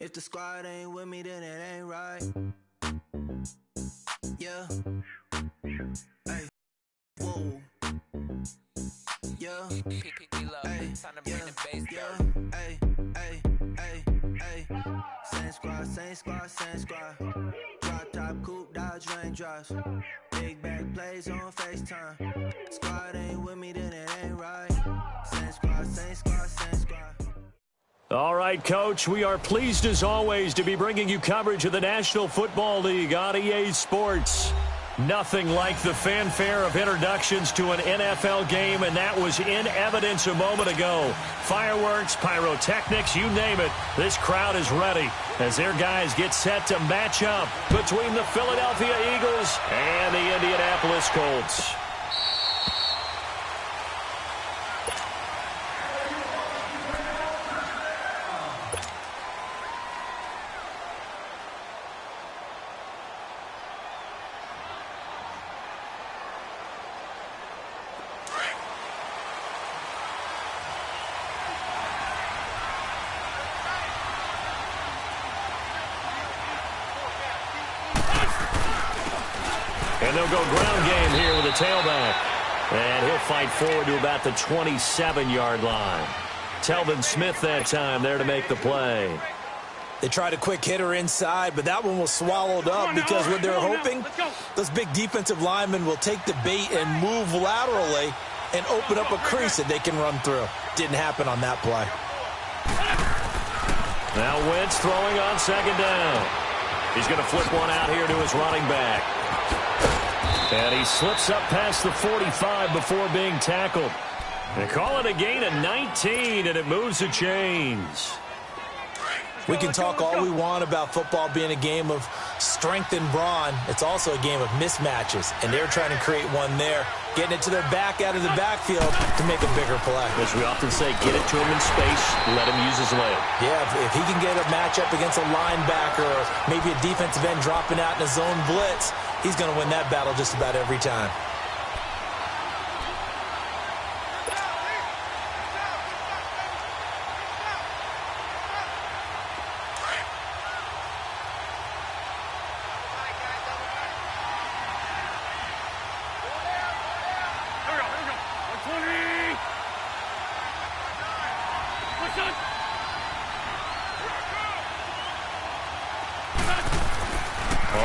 If the squad ain't with me, then it ain't right. Yeah. Hey. Whoa. Yeah. Hey. Yeah. Hey. Hey. Hey. Hey. Same squad, same squad, same squad. Drop top, coupe, Dodge raindrops. Big back plays on FaceTime. Squad ain't with me, then it ain't right. Same squad, same squad, same squad. All right, Coach, we are pleased as always to be bringing you coverage of the National Football League on EA Sports. Nothing like the fanfare of introductions to an NFL game, and that was in evidence a moment ago. Fireworks, pyrotechnics, you name it. This crowd is ready as their guys get set to match up between the Philadelphia Eagles and the Indianapolis Colts. And they'll go ground game here with a tailback. And he'll fight forward to about the 27-yard line. Telvin Smith that time there to make the play. They tried a quick hitter inside, but that one was swallowed up because what they're hoping, those big defensive linemen will take the bait and move laterally and open up a crease that they can run through. Didn't happen on that play. Now Wentz throwing on second down. He's going to flip one out here to his running back. And he slips up past the 45 before being tackled. They call it a gain of 19, and it moves the chains. We can talk all we want about football being a game of strength and brawn. It's also a game of mismatches, and they're trying to create one there, getting it to their back out of the backfield to make a bigger play. As we often say, get it to him in space, let him use his leg. Yeah, if he can get a matchup against a linebacker or maybe a defensive end dropping out in a zone blitz, he's going to win that battle just about every time.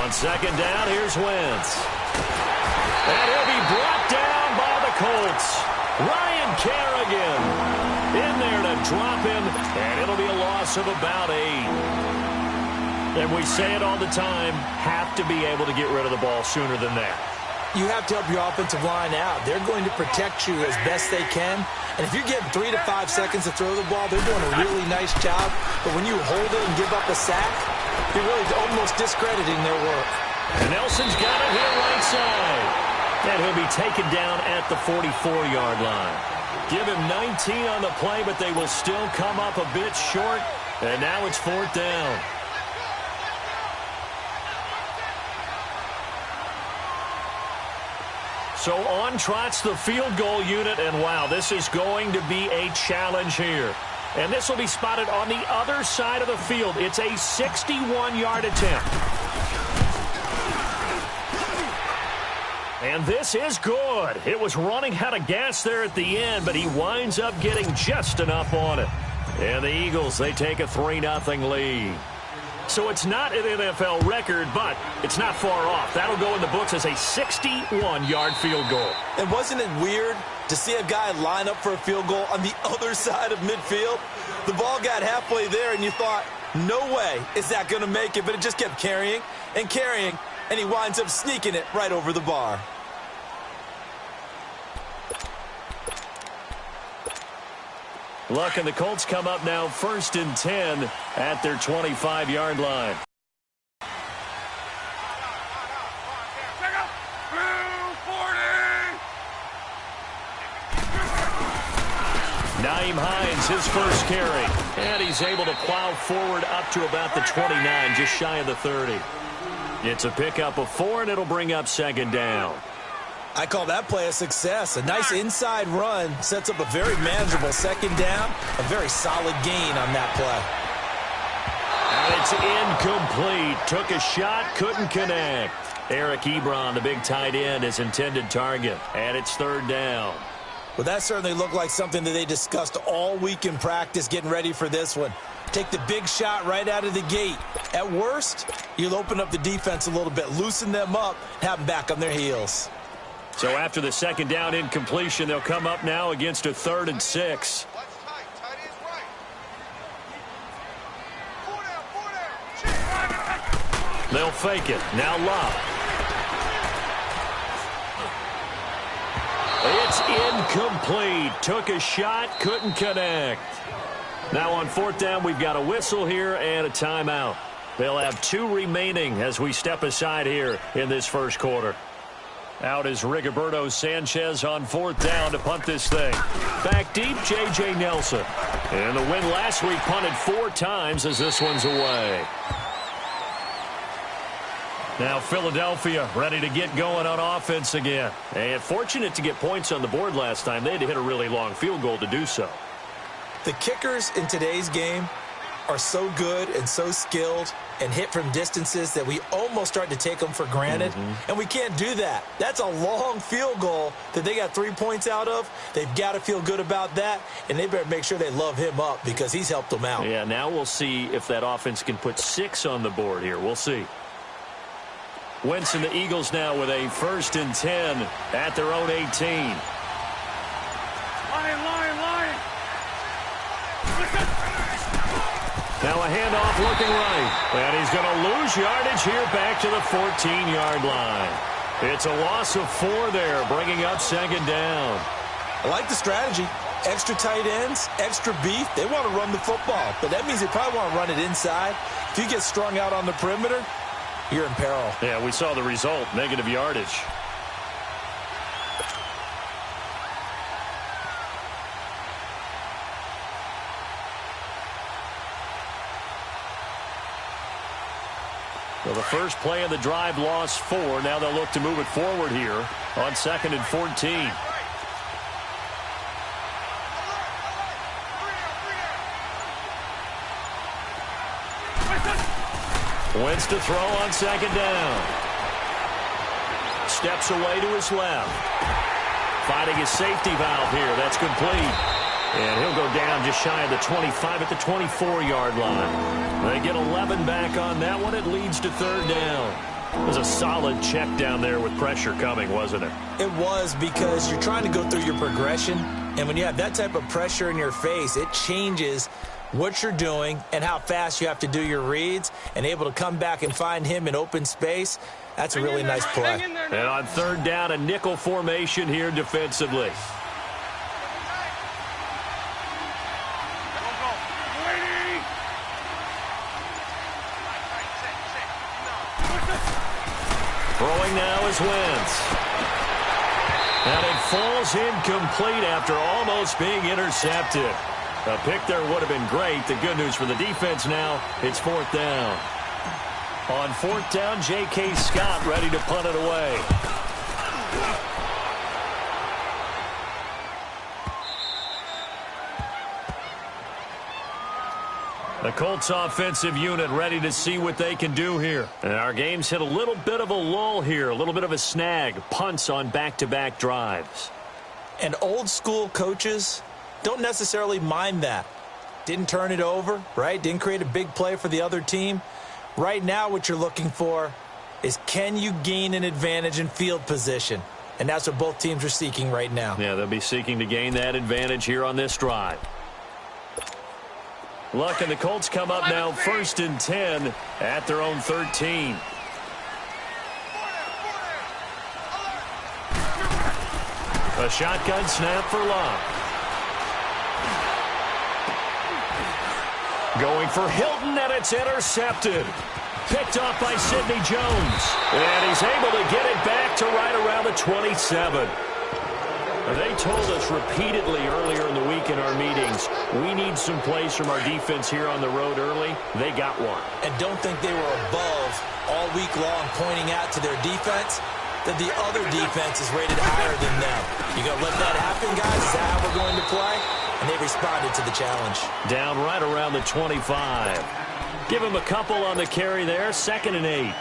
On second down, here's Wentz. And he'll be brought down by the Colts. Ryan Kerrigan in there to drop him, and it'll be a loss of about 8. And we say it all the time, have to be able to get rid of the ball sooner than that. You have to help your offensive line out. They're going to protect you as best they can. And if you're getting 3 to 5 seconds to throw the ball, they're doing a really nice job. But when you hold it and give up a sack, you're really almost discrediting their work. And Nelson's got it here right side. And he'll be taken down at the 44-yard line. Give him 19 on the play, but they will still come up a bit short. And now it's 4th down. So on trots the field goal unit, and wow, this is going to be a challenge here. And this will be spotted on the other side of the field. It's a 61-yard attempt. And this is good. It was running out of gas there at the end, but he winds up getting just enough on it. And the Eagles, they take a 3-0 lead. So it's not an NFL record, but it's not far off. That'll go in the books as a 61-yard field goal. And wasn't it weird to see a guy line up for a field goal on the other side of midfield? The ball got halfway there, and you thought, no way is that going to make it. But it just kept carrying and carrying, and he winds up sneaking it right over the bar. Luck and the Colts come up now 1st and 10 at their 25-yard line. Nyheim Hines, his first carry. And he's able to plow forward up to about the 29, just shy of the 30. It's a pickup of 4, and it'll bring up 2nd down. I call that play a success. A nice inside run sets up a very manageable 2nd down. A very solid gain on that play. And it's incomplete. Took a shot, couldn't connect. Eric Ebron, the big tight end, his intended target. And it's third down. Well, that certainly looked like something that they discussed all week in practice getting ready for this one. Take the big shot right out of the gate. At worst, you'll open up the defense a little bit, loosen them up, have them back on their heels. So after the second down incompletion, they'll come up now against a 3rd and 6. They'll fake it. Now Love. It's incomplete. Took a shot, couldn't connect. Now on 4th down, we've got a whistle here and a timeout. They'll have 2 remaining as we step aside here in this first quarter. Out is Rigoberto Sanchez on 4th down to punt this thing. Back deep, J.J. Nelson. And the win last week punted 4 times as this one's away. Now Philadelphia ready to get going on offense again. And fortunate to get points on the board last time. They had to hit a really long field goal to do so. The kickers in today's game are so good and so skilled and hit from distances that we almost start to take them for granted. And we can't do that. That's a long field goal that they got 3 points out of. They've got to feel good about that, and they better make sure they love him up because he's helped them out. Yeah, now we'll see if that offense can put 6 on the board here. We'll see. Wentz and the Eagles now with a 1st and 10 at their own 18. Now a handoff looking right. And he's going to lose yardage here back to the 14-yard line. It's a loss of 4 there, bringing up 2nd down. I like the strategy. Extra tight ends, extra beef. They want to run the football, but that means they probably want to run it inside. If you get strung out on the perimeter, you're in peril. Yeah, we saw the result, negative yardage. So the first play of the drive lost 4. Now they'll look to move it forward here on 2nd and 14. Wentz to throw on 2nd down. Steps away to his left. Finding his safety valve here. That's complete. And he'll go down just shy of the 25 at the 24-yard line. They get 11 back on that one. It leads to 3rd down. It was a solid check down there with pressure coming, wasn't it? It was, because you're trying to go through your progression. And when you have that type of pressure in your face, it changes what you're doing and how fast you have to do your reads, and able to come back and find him in open space. That's a really nice play. And on 3rd down, a nickel formation here defensively. Throwing now is Wentz. And it falls incomplete after almost being intercepted. A pick there would have been great. The good news for the defense now, it's 4th down. On 4th down, J.K. Scott ready to punt it away. The Colts offensive unit ready to see what they can do here. And our game's hit a little bit of a lull here, a little bit of a snag. Punts on back-to-back drives. And old school coaches don't necessarily mind that. Didn't turn it over, right? Didn't create a big play for the other team. Right now what you're looking for is, can you gain an advantage in field position? And that's what both teams are seeking right now. Yeah, they'll be seeking to gain that advantage here on this drive. Luck and the Colts come up now 1st and 10 at their own 13. A shotgun snap for Luck. Going for Hilton, and it's intercepted. Picked off by Sidney Jones. And he's able to get it back to right around the 27. They told us repeatedly earlier in the week in our meetings, we need some plays from our defense here on the road early. They got one. And don't think they were above all week long, pointing out to their defense that the other defense is rated higher than them. You going to let that happen, guys? Is that how we're going to play? And they responded to the challenge. Down right around the 25. Give him a couple on the carry there, 2nd and 8.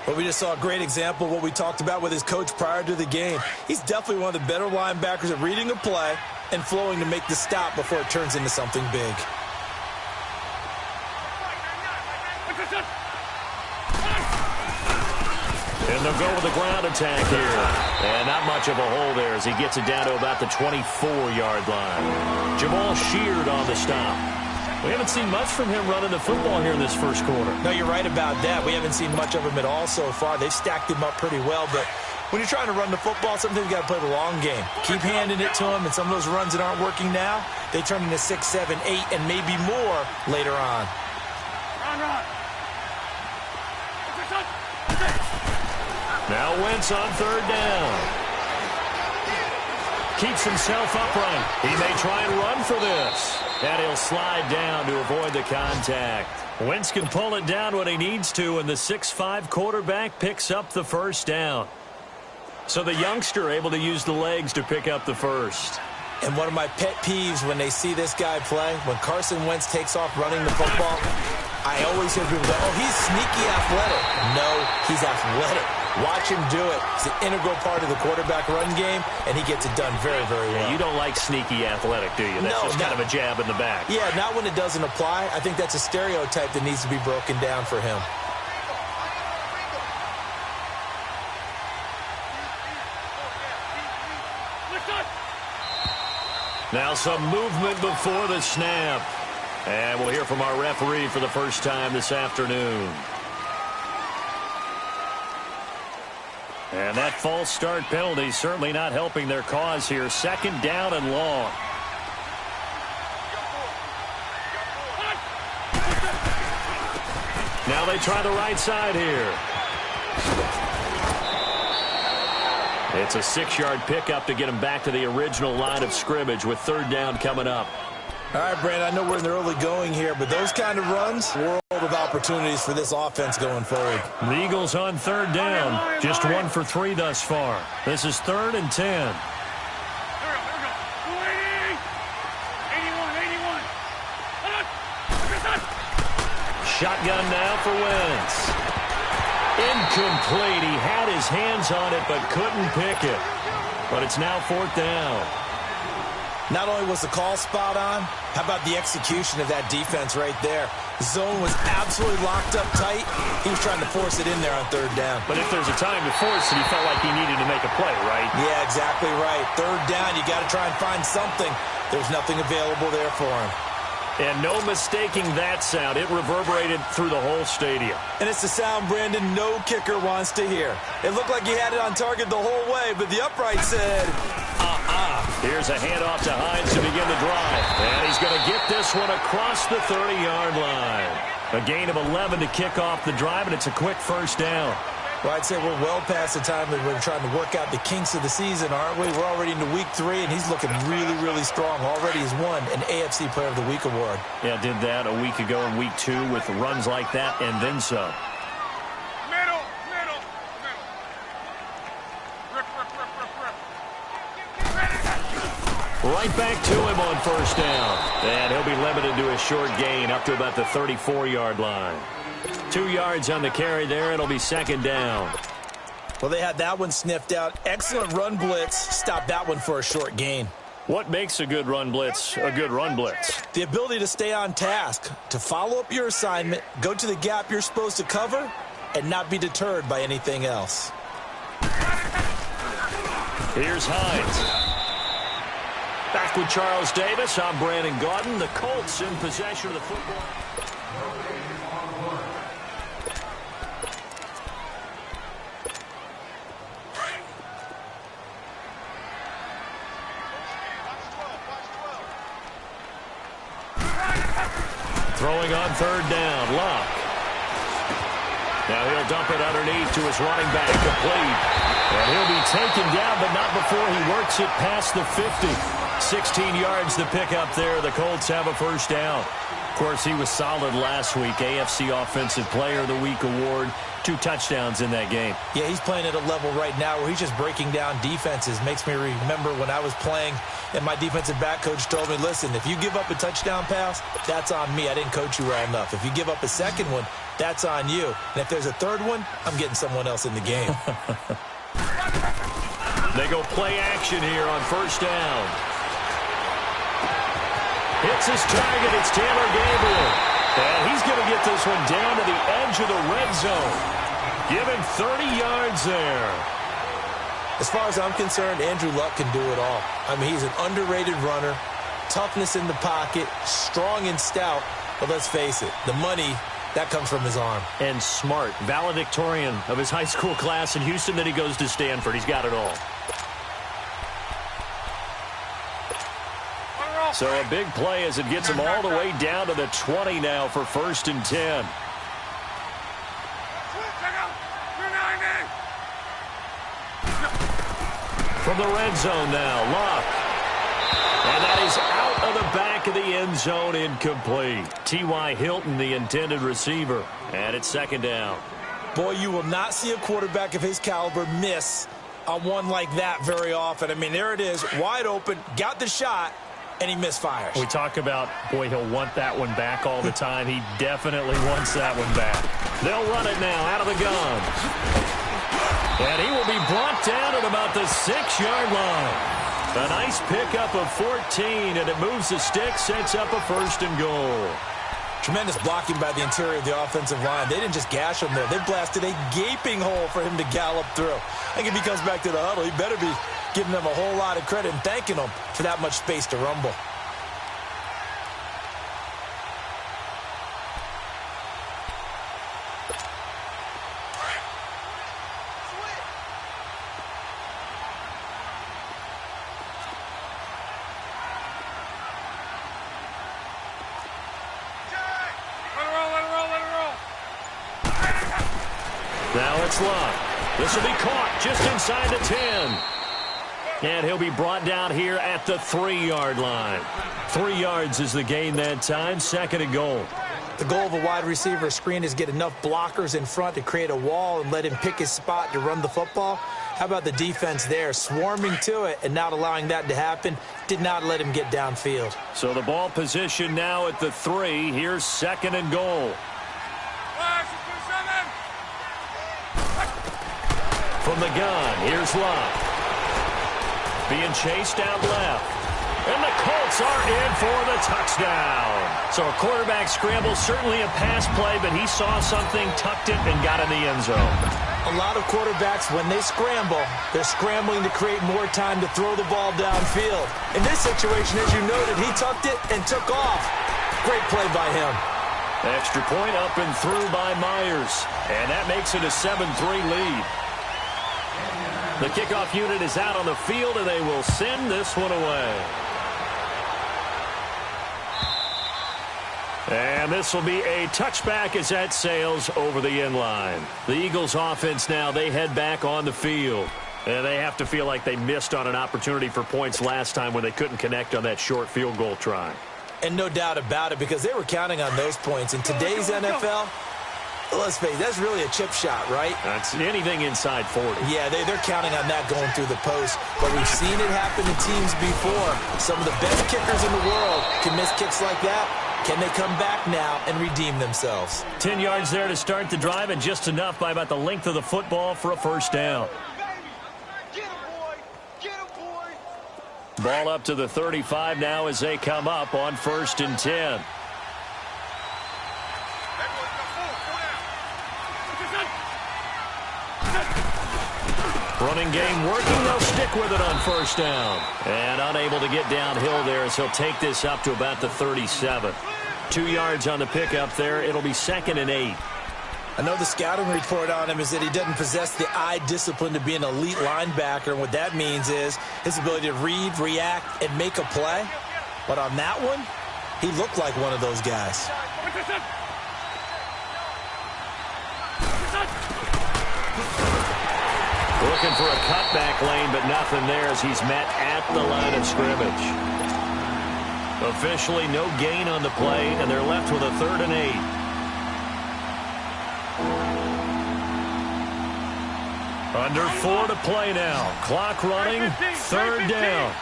Well, we just saw a great example of what we talked about with his coach prior to the game. He's definitely one of the better linebackers at reading a play and flowing to make the stop before it turns into something big. And they'll go with the ground attack here. And not much of a hole there as he gets it down to about the 24-yard line. Jamal Sheard on the stop. We haven't seen much from him running the football here in this first quarter. No, you're right about that. We haven't seen much of him at all so far. They've stacked him up pretty well, but when you're trying to run the football, sometimes you got to play the long game. Keep handing it to him, and some of those runs that aren't working now, they turn into 6, 7, 8, and maybe more later on. Now Wentz on 3rd down. Keeps himself upright. He may try and run for this. And he'll slide down to avoid the contact. Wentz can pull it down when he needs to, and the 6'5" quarterback picks up the 1st down. So the youngster able to use the legs to pick up the 1st. And one of my pet peeves when they see this guy play, when Carson Wentz takes off running the football, I always hear people go, oh, he's sneaky athletic. No, he's athletic. Watch him do it. It's an integral part of the quarterback run game, and he gets it done very, very well. Yeah, you don't like sneaky athletic, do you? That's just kind of a jab in the back. Yeah, not when it doesn't apply. I think that's a stereotype that needs to be broken down for him. Now some movement before the snap. And we'll hear from our referee for the first time this afternoon. And that false start penalty certainly not helping their cause here. 2nd down and long. Now they try the right side here. It's a 6-yard pickup to get him back to the original line of scrimmage with 3rd down coming up. All right, Brandon, I know we're in the early going here, but those kind of runs, world of opportunities for this offense going forward. The Eagles on 3rd down. Just 1 for 3 thus far. This is 3rd and 10. Shotgun now for Wentz. Incomplete. He had his hands on it but couldn't pick it. But it's now 4th down. Not only was the call spot on, how about the execution of that defense right there? The zone was absolutely locked up tight. He was trying to force it in there on 3rd down. But if there's a time to force it, he felt like he needed to make a play, right? Yeah, exactly right. 3rd down, you got to try and find something. There's nothing available there for him. And no mistaking that sound. It reverberated through the whole stadium. And it's the sound, Brandon, no kicker wants to hear. It looked like he had it on target the whole way, but the upright said, Here's a handoff to Hines to begin the drive. And he's going to get this one across the 30-yard line. A gain of 11 to kick off the drive, and it's a quick 1st down. Well, I'd say we're well past the time that we're trying to work out the kinks of the season, aren't we? We're already into week 3, and he's looking really, really strong. Already has won an AFC Player of the Week award. Yeah, did that a week ago in week 2 with runs like that and then some. Right back to him on 1st down. And he'll be limited to a short gain up to about the 34-yard line. 2 yards on the carry there. It'll be 2nd down. Well, they had that one sniffed out. Excellent run blitz. Stopped that one for a short gain. What makes a good run blitz a good run blitz? The ability to stay on task, to follow up your assignment, go to the gap you're supposed to cover, and not be deterred by anything else. Here's Hines. Back with Charles Davis. I'm Brandon Gaudin. The Colts in possession of the football. Throwing on 3rd down. Luck. Now he'll dump it underneath to his running back, complete. And he'll be taken down, but not before he works it past the 50. 16 yards to pick up there. The Colts have a first down. Of course, he was solid last week. AFC Offensive Player of the Week award. 2 touchdowns in that game. Yeah, he's playing at a level right now where he's just breaking down defenses. Makes me remember when I was playing and my defensive back coach told me, listen, if you give up a touchdown pass, that's on me. I didn't coach you well enough. If you give up a second one, that's on you. And if there's a third one, I'm getting someone else in the game. They go play action here on first down. Hits his target. It's Taylor Gabriel. And he's going to get this one down to the edge of the red zone. Give him 30 yards there. As far as I'm concerned, Andrew Luck can do it all. I mean, he's an underrated runner, toughness in the pocket, strong and stout. But let's face it, the money, that comes from his arm. And smart, valedictorian of his high school class in Houston. Then he goes to Stanford. He's got it all. So a big play as it gets him all the way down to the 20 now for 1st and 10. From the red zone now, Luck. And that is out of the back of the end zone, incomplete. T.Y. Hilton, the intended receiver. And it's 2nd down. Boy, you will not see a quarterback of his caliber miss on one like that very often. I mean, there it is, wide open, got the shot, and he misfires. We talk about, boy, he'll want that one back all the time. He definitely wants that one back. They'll run it now out of the gun. And he will be brought down at about the 6-yard line. A nice pickup of 14, and it moves the stick, sets up a 1st and goal. Tremendous blocking by the interior of the offensive line. They didn't just gash him there. They blasted a gaping hole for him to gallop through. I think if he comes back to the huddle, he better be giving them a whole lot of credit and thanking them for that much space to rumble. Now it's Luck. This will be caught just inside the 10. And he'll be brought down here at the 3-yard line. 3 yards is the gain that time, 2nd and goal. The goal of a wide receiver screen is get enough blockers in front to create a wall and let him pick his spot to run the football. How about the defense there, swarming to it and not allowing that to happen? Did not let him get downfield. So the ball position now at the 3. Here's 2nd and goal. From the gun, here's Luck. Being chased out left. And the Colts are in for the touchdown. So a quarterback scramble, certainly a pass play, but he saw something, tucked it, and got in the end zone. A lot of quarterbacks, when they scramble, they're scrambling to create more time to throw the ball downfield. In this situation, as you noted, he tucked it and took off. Great play by him. Extra point up and through by Myers. And that makes it a 7-3 lead. The kickoff unit is out on the field, and they will send this one away. And this will be a touchback as that sails over the end line. The Eagles offense now, they head back on the field. And they have to feel like they missed on an opportunity for points last time when they couldn't connect on that short field goal try. And no doubt about it, because they were counting on those points. In today's NFL, let's face it, that's really a chip shot, right? That's anything inside 40. Yeah, they're counting on that going through the post. But we've seen it happen to teams before. Some of the best kickers in the world can miss kicks like that. Can they come back now and redeem themselves? 10 yards there to start the drive, and just enough by about the length of the football for a first down. Ball up to the 35 now as they come up on 1st and 10. Running game working. They'll stick with it on first down. And unable to get downhill there, so he'll take this up to about the 37. 2 yards on the pickup there. It'll be 2nd and 8. I know the scouting report on him is that he doesn't possess the eye discipline to be an elite linebacker. And what that means is his ability to read, react, and make a play. But on that one, he looked like one of those guys. Looking for a cutback lane, but nothing there as he's met at the line of scrimmage. Officially no gain on the play, and they're left with a 3rd and 8. Under 4 to play now. Clock running, 3rd down.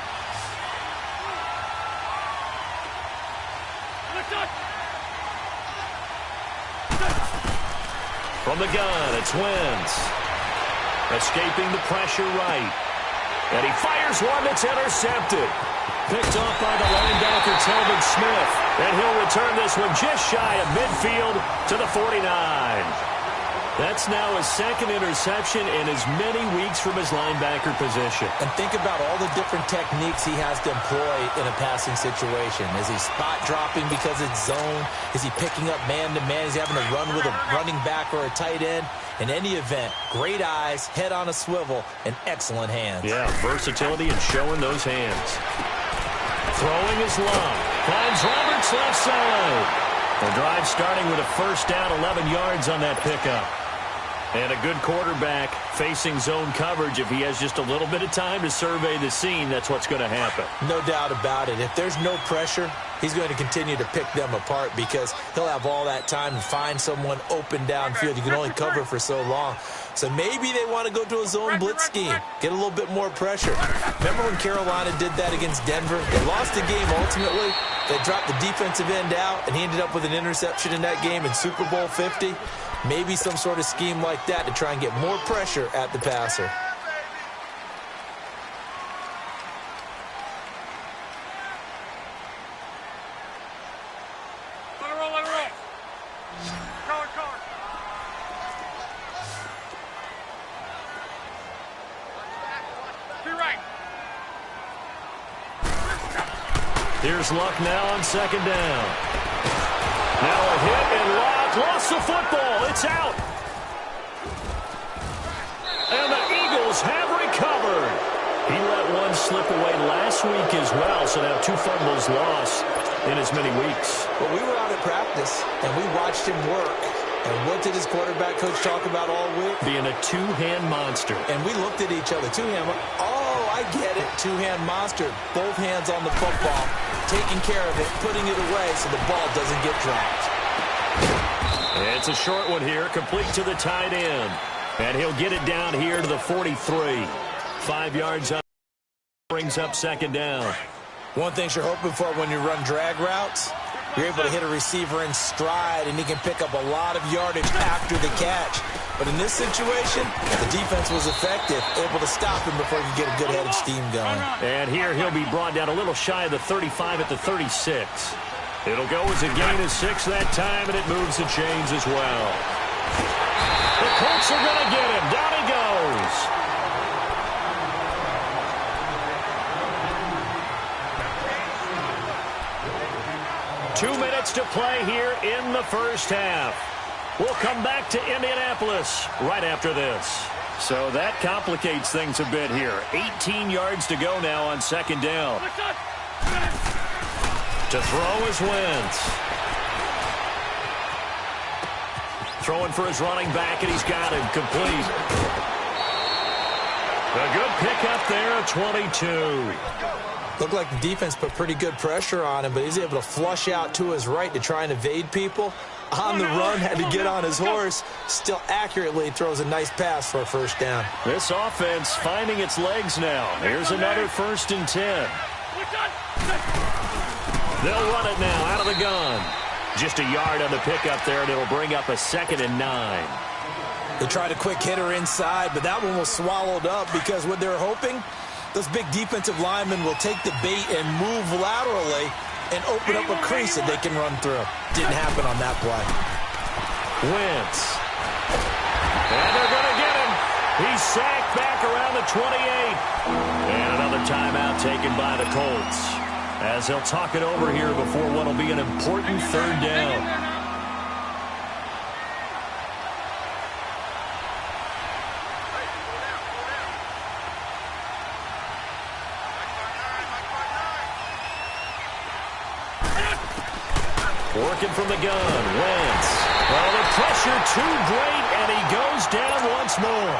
From the gun, it's Wentz. Escaping the pressure right. And he fires one that's intercepted. Picked off by the linebacker, Telvin Smith. And he'll return this one just shy of midfield to the 49. That's now his 2nd interception in as many weeks from his linebacker position. And think about all the different techniques he has to employ in a passing situation. Is he spot dropping because it's zone? Is he picking up man-to-man? Is he having to run with a running back or a tight end? In any event, great eyes, head on a swivel, and excellent hands. Yeah, versatility and showing those hands. Throwing is long. Finds Roberts left side. The drive starting with a 1st down, 11 yards on that pickup. And a good quarterback facing zone coverage. If he has just a little bit of time to survey the scene, that's what's going to happen. No doubt about it. If there's no pressure, he's going to continue to pick them apart because he'll have all that time to find someone open downfield. You can only cover for so long. So maybe they want to go to a zone blitz scheme, get a little bit more pressure. Remember when Carolina did that against Denver? They lost the game ultimately. They dropped the defensive end out, and he ended up with an interception in that game in Super Bowl 50. Maybe some sort of scheme like that to try and get more pressure at the passer. Let it roll, let it roll. Cover. To your right. Here's Luck now on 2nd down. Now a hit and Luck lost the football. It's out. And the Eagles have recovered. He let one slip away last week as well, so now 2 fumbles lost in as many weeks. Well, we were out at practice, and we watched him work. And what did his quarterback coach talk about all week? Being a 2-hand monster. And we looked at each other. 2-hand. Oh, I get it. 2-hand monster. Both hands on the football, taking care of it, putting it away so the ball doesn't get dropped. It's a short one here, complete to the tight end. And he'll get it down here to the 43. 5 yards up, brings up 2nd down. One thing you're hoping for when you run drag routes, you're able to hit a receiver in stride, and he can pick up a lot of yardage after the catch. But in this situation, the defense was effective, able to stop him before he could get a good head of steam going. And here he'll be brought down a little shy of the 35 at the 36. It'll go as a gain of 6 that time, and it moves the chains as well. The Colts are going to get him. Down he goes. Two minutes to play here in the first half. We'll come back to Indianapolis right after this. So that complicates things a bit here. 18 yards to go now on 2nd down. To throw is Wentz. Throwing for his running back, and he's got him complete. A good pickup there, 22. Looked like the defense put pretty good pressure on him, but he's able to flush out to his right to try and evade people. On the run, had to get on his horse. Still accurately throws a nice pass for a 1st down. This offense finding its legs now. Here's another 1st and 10. They'll run it now out of the gun. Just a yard on the pickup there, and it'll bring up a 2nd and 9. They tried a quick hitter inside, but that one was swallowed up because what they're hoping, those big defensive linemen will take the bait and move laterally and open up a crease that they can run through. Didn't happen on that play. Wentz. And they're going to get him. He's sacked back around the 28. And another timeout taken by the Colts, as they'll talk it over here before what will be an important 3rd down. Working from the gun, Wentz. Well, the pressure too great, and he goes down once more.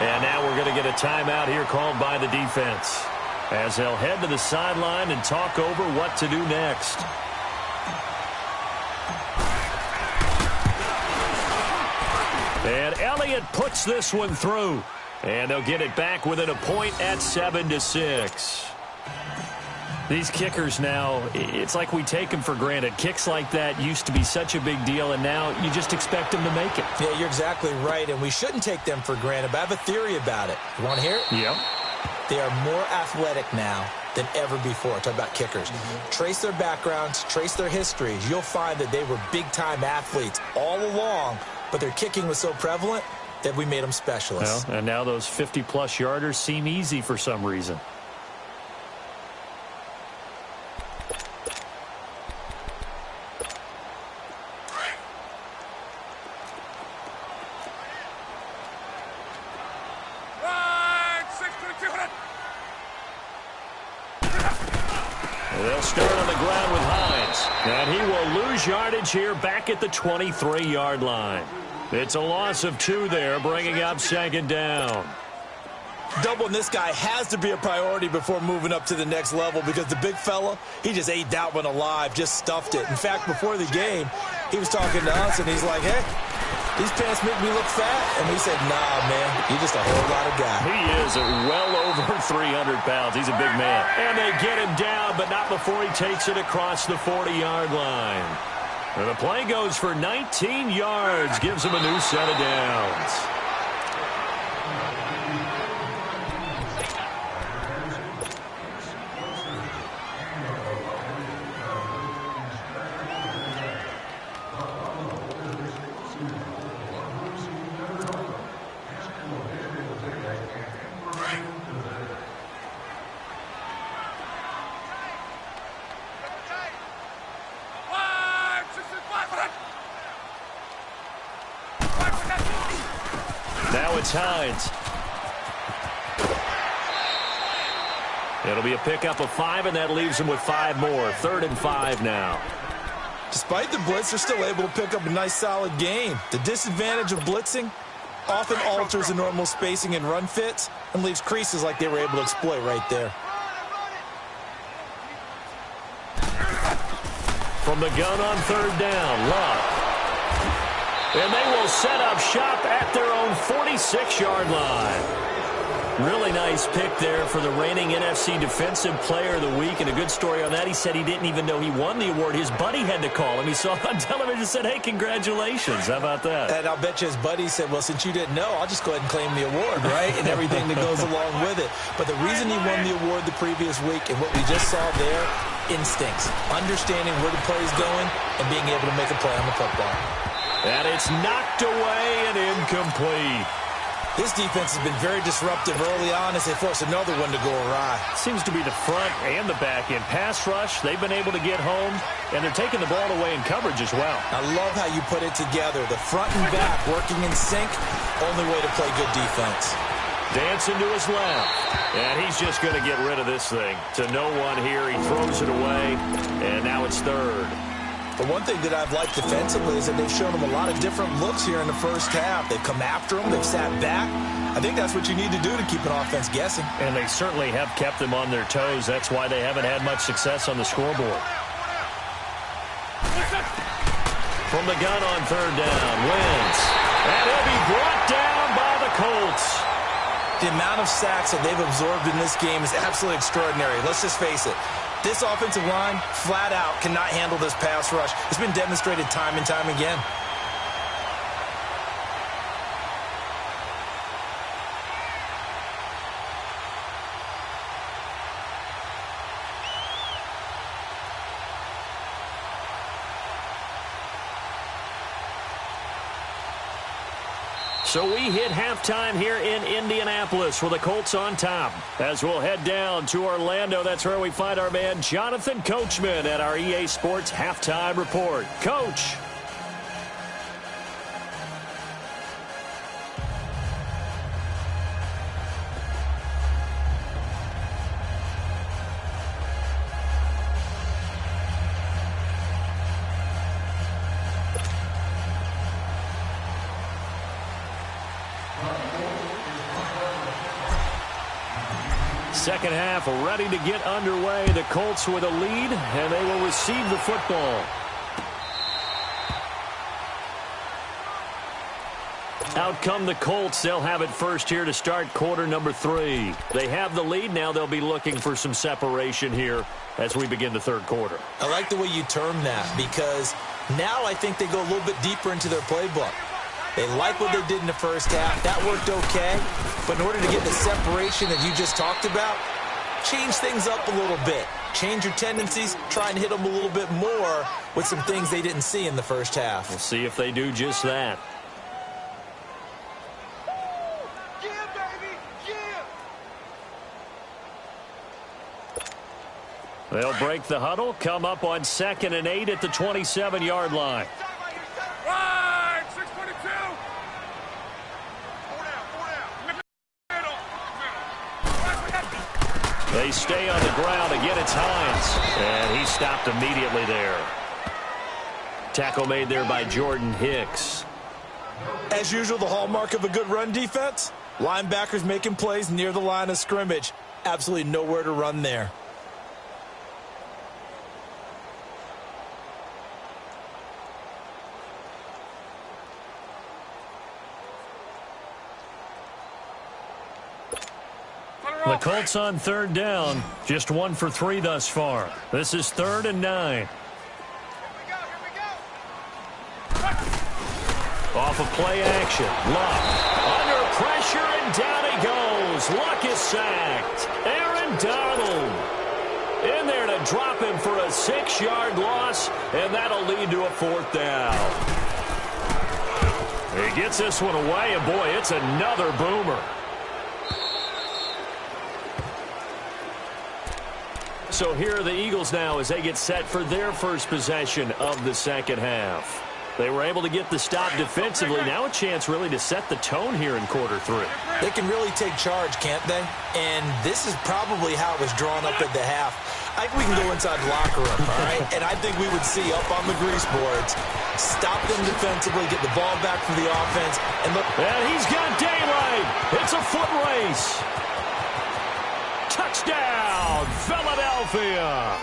And now we're going to get a timeout here called by the defense, as they'll head to the sideline and talk over what to do next. And Elliott puts this one through. And they'll get it back within a point at 7-6. These kickers now, it's like we take them for granted. Kicks like that used to be such a big deal, and now you just expect them to make it. Yeah, you're exactly right, and we shouldn't take them for granted, but I have a theory about it. You want to hear it? Yep. They are more athletic now than ever before. Talk about kickers. Trace their backgrounds, trace their histories. You'll find that they were big-time athletes all along, but their kicking was so prevalent that we made them specialists. Well, and now those 50-plus yarders seem easy for some reason. They'll start on the ground with Hines. And he will lose yardage here back at the 23-yard line. It's a loss of 2 there, bringing up second down. Doubling this guy has to be a priority before moving up to the next level, because the big fella, he just ate that one alive, just stuffed it. In fact, before the game, he was talking to us, and he's like, hey, these pants make me look fat. And we said, nah, man, you're just a whole lot of guy. He is well over 300 pounds. He's a big man. And they get him down, but not before he takes it across the 40-yard line. And the play goes for 19 yards, gives him a new set of downs. Now it's Hines. It'll be a pickup of 5, and that leaves him with 5 more. 3rd and 5 now. Despite the blitz, they're still able to pick up a nice, solid gain. The disadvantage of blitzing often alters the normal spacing and run fits and leaves creases like they were able to exploit right there. From the gun on 3rd down, Love. And they will set up shop at their own 46-yard line. Really nice pick there for the reigning NFC Defensive Player of the Week. And a good story on that. He said he didn't even know he won the award. His buddy had to call him. He saw it on television and said, hey, congratulations. How about that? And I'll bet you his buddy said, well, since you didn't know, I'll just go ahead and claim the award, right? And everything that goes along with it. But the reason he won the award the previous week and what we just saw there, instincts, understanding where the play is going and being able to make a play on the football. And it's knocked away and incomplete. This defense has been very disruptive early on as they force another one to go awry. Seems to be the front and the back end. Pass rush, they've been able to get home, and they're taking the ball away in coverage as well. I love how you put it together. The front and back working in sync, only way to play good defense. Dancing to his left, and he's just going to get rid of this thing. To no one here, he throws it away, and now it's 3rd. The one thing that I've liked defensively is that they've shown them a lot of different looks here in the first half. They've come after them. They've sat back. I think that's what you need to do to keep an offense guessing. And they certainly have kept them on their toes. That's why they haven't had much success on the scoreboard. From the gun on 3rd down, Wentz. And he'll be brought down by the Colts. The amount of sacks that they've absorbed in this game is absolutely extraordinary. Let's just face it. This offensive line, flat out, cannot handle this pass rush. It's been demonstrated time and time again. So we hit halftime here in Indianapolis with the Colts on top. As we'll head down to Orlando, that's where we find our man Jonathan Coachman at our EA Sports Halftime Report. Coach. second half ready to get underway. The Colts with a lead, and they will receive the football. Out come the Colts. They'll have it first here to start quarter number 3. They have the lead. Now they'll be looking for some separation here as we begin the third quarter. I like the way you term that, because now I think they go a little bit deeper into their playbook. They like what they did in the first half. That worked okay. But in order to get the separation that you just talked about, change things up a little bit. Change your tendencies. Try and hit them a little bit more with some things they didn't see in the first half. We'll see if they do just that. They'll break the huddle, come up on 2nd and 8 at the 27-yard line. Right, 622. They stay on the ground. Again, it's Hines. And he stopped immediately there. Tackle made there by Jordan Hicks. As usual, the hallmark of a good run defense, linebackers making plays near the line of scrimmage. Absolutely nowhere to run there. The Colts on 3rd down. Just 1 for 3 thus far. This is 3rd and 9. Off of play action. Luck. Under pressure, and down he goes. Luck is sacked. Aaron Donald in there to drop him for a 6-yard loss, and that'll lead to a 4th down. He gets this one away, and boy, it's another boomer. So here are the Eagles now as they get set for their first possession of the second half. They were able to get the stop defensively. Now a chance really to set the tone here in quarter 3. They can really take charge, can't they? And this is probably how it was drawn up at the half. I think we can go inside the locker room, all right? And I think we would see up on the grease boards, stop them defensively, get the ball back for the offense, and look. And he's got daylight. It's a foot race. Touchdown, Philadelphia.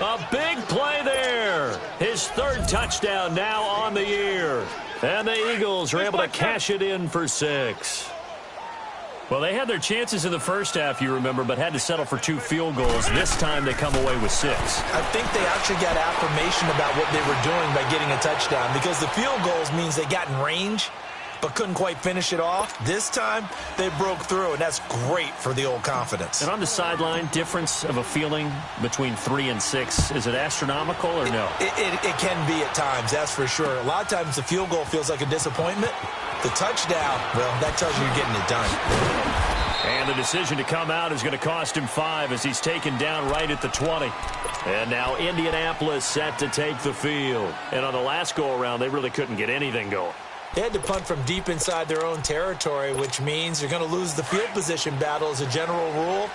A big play there. His 3rd touchdown now on the year. And the Eagles are able to cash it in for 6. Well, they had their chances in the first half, you remember, but had to settle for 2 field goals. This time they come away with 6. I think they actually got affirmation about what they were doing by getting a touchdown, because the field goals means they got in range but couldn't quite finish it off. This time, they broke through, and that's great for the old confidence. And on the sideline, difference of a feeling between 3 and 6, is it astronomical or no? It can be at times, that's for sure. A lot of times the field goal feels like a disappointment. The touchdown, well, that tells you you're getting it done. And the decision to come out is going to cost him 5 as he's taken down right at the 20. And now Indianapolis set to take the field. And on the last go-around, they really couldn't get anything going. They had to punt from deep inside their own territory, which means you're going to lose the field position battle as a general rule.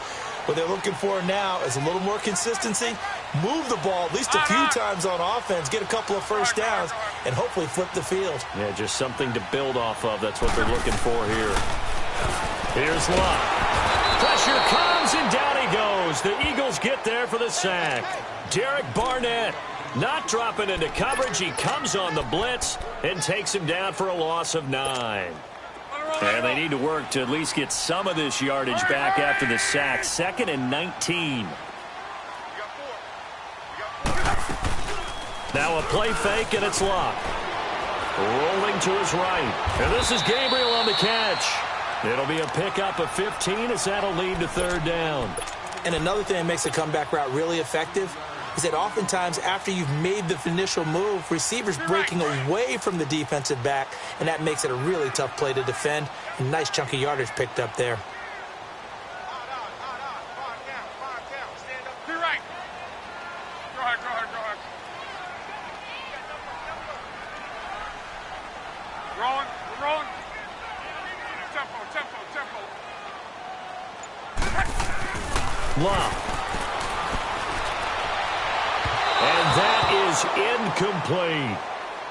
What they're looking for now is a little more consistency, move the ball at least a few times on offense, get a couple of first downs, and hopefully flip the field. Yeah, just something to build off of. That's what they're looking for here. Here's Luck. Pressure comes, and down he goes. The Eagles get there for the sack. Derek Barnett not dropping into coverage. He comes on the blitz and takes him down for a loss of 9. And they need to work to at least get some of this yardage back after the sack. 2nd and 19. Now a play fake, and it's Luck. Rolling to his right. And this is Gabriel on the catch. It'll be a pickup of 15 as that'll lead to 3rd down. And another thing that makes the comeback route really effective is that oftentimes after you've made the initial move, receivers breaking away from the defensive back, and that makes it a really tough play to defend. A nice chunk of yardage picked up there. To your right. Go ahead, go ahead, go ahead. Rolling, we're rolling. Tempo. Wow. And that is incomplete.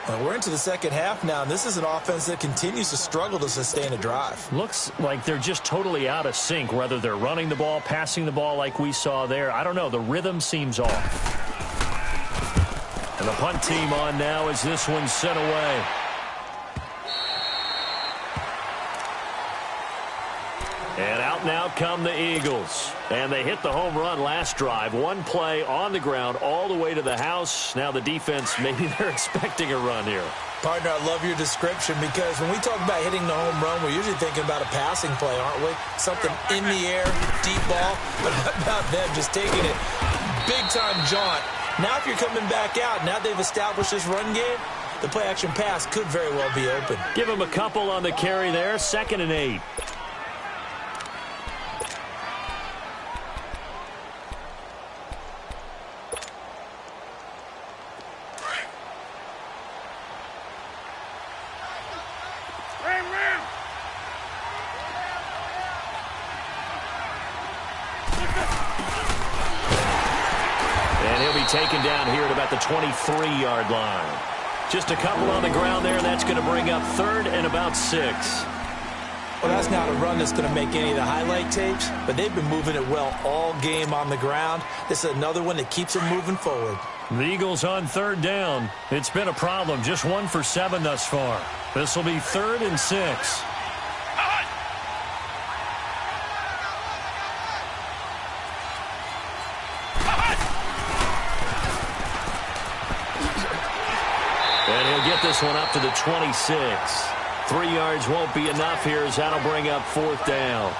Well, we're into the second half now, and this is an offense that continues to struggle to sustain a drive. Looks like they're just totally out of sync, whether they're running the ball, passing the ball like we saw there. I don't know. The rhythm seems off. And the punt team on now as this one's sent away. And out and out come the Eagles. And they hit the home run last drive. One play on the ground all the way to the house. Now the defense, maybe they're expecting a run here. Partner, I love your description because when we talk about hitting the home run, we're usually thinking about a passing play, aren't we? Something in the air, deep ball. But what about them just taking it big-time jaunt? Now if you're coming back out, now they've established this run game, the play-action pass could very well be open. Give them a couple on the carry there. 2nd and 8. Taken down here at about the 23-yard line. Just a couple on the ground there, and that's going to bring up 3rd and about 6. Well, that's not a run that's going to make any of the highlight tapes, but they've been moving it well all game on the ground. This is another one that keeps them moving forward. The Eagles on 3rd down. It's been a problem. Just 1 for 7 thus far. This will be 3rd and 6. Get this one up to the 26. 3 yards won't be enough here as that'll bring up 4th down.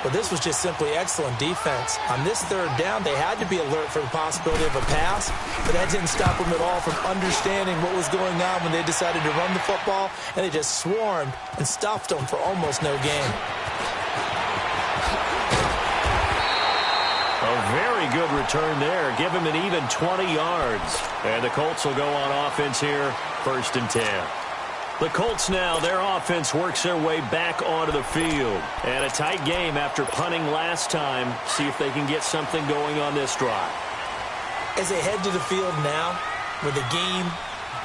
Well, this was just simply excellent defense. On this 3rd down, they had to be alert for the possibility of a pass, but that didn't stop them at all from understanding what was going on when they decided to run the football, and they just swarmed and stuffed them for almost no gain. A very good return there. Give him an even 20 yards. And the Colts will go on offense here, 1st and 10. The Colts now, their offense works their way back onto the field. And a tight game after punting last time. See if they can get something going on this drive. As they head to the field now, with the game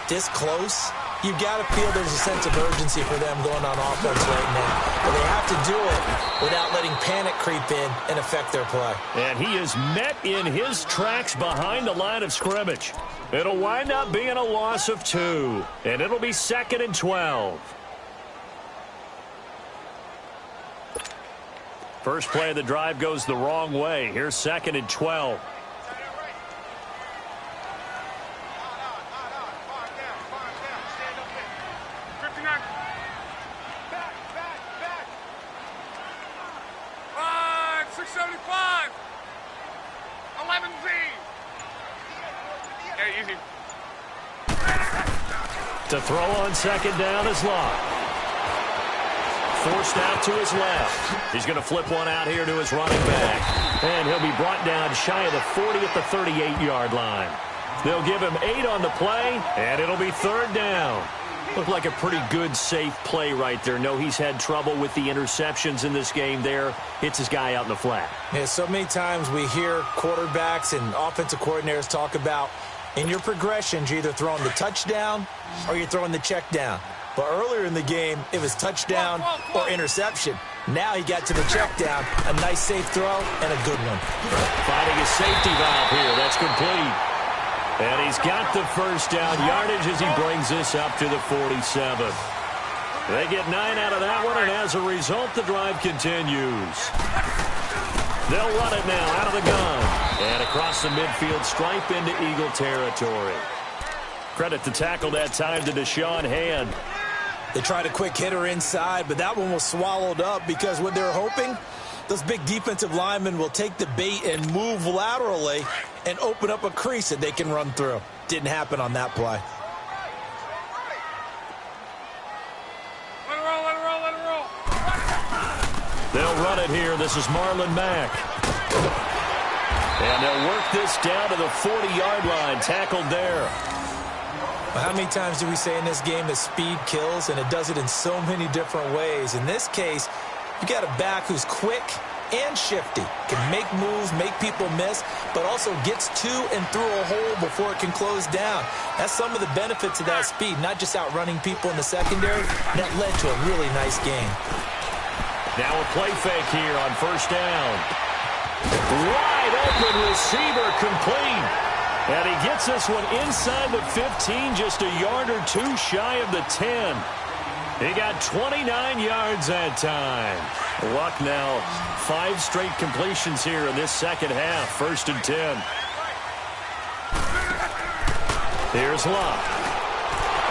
this close, you've got to feel there's a sense of urgency for them going on offense right now. But they have to do it without letting panic creep in and affect their play. And he is met in his tracks behind the line of scrimmage. It'll wind up being a loss of 2. And it'll be 2nd and 12. First play of the drive goes the wrong way. Here's 2nd and 12. To throw on 2nd down is Locke. Forced out to his left. He's going to flip one out here to his running back. And he'll be brought down shy of the 40 at the 38-yard line. They'll give him 8 on the play, and it'll be 3rd down. Looked like a pretty good, safe play right there. No, he's had trouble with the interceptions in this game there. Hits his guy out in the flat. Yeah, so many times we hear quarterbacks and offensive coordinators talk about in your progressions, you're either throwing the touchdown or you're throwing the check down. But earlier in the game, it was touchdown or interception. Now he got to the check down, a nice safe throw, and a good one. Finding a safety valve here. That's complete. And he's got the 1st down yardage as he brings this up to the 47. They get 9 out of that one, and as a result, the drive continues. They'll run it now out of the gun. And across the midfield stripe into Eagle territory. Credit the tackle that time to Deshaun Hand. They tried a quick hitter inside, but that one was swallowed up because what they're hoping, those big defensive linemen will take the bait and move laterally and open up a crease that they can run through. Didn't happen on that play. Let it roll, let it roll, let it roll. They'll run it here. This is Marlon Mack. And they'll work this down to the 40-yard line. Tackled there. Well, how many times do we say in this game that speed kills, and it does it in so many different ways? In this case, you got a back who's quick, and shifty. Can make moves, make people miss, but also gets to and through a hole before it can close down. That's some of the benefits of that speed, not just outrunning people in the secondary. That led to a really nice game. Now a play fake here on first down. Wide open receiver complete. And he gets this one inside the 15, just a yard or two shy of the 10. He got 29 yards that time. Luck now, 5 straight completions here in this second half. 1st and 10. Here's Luck.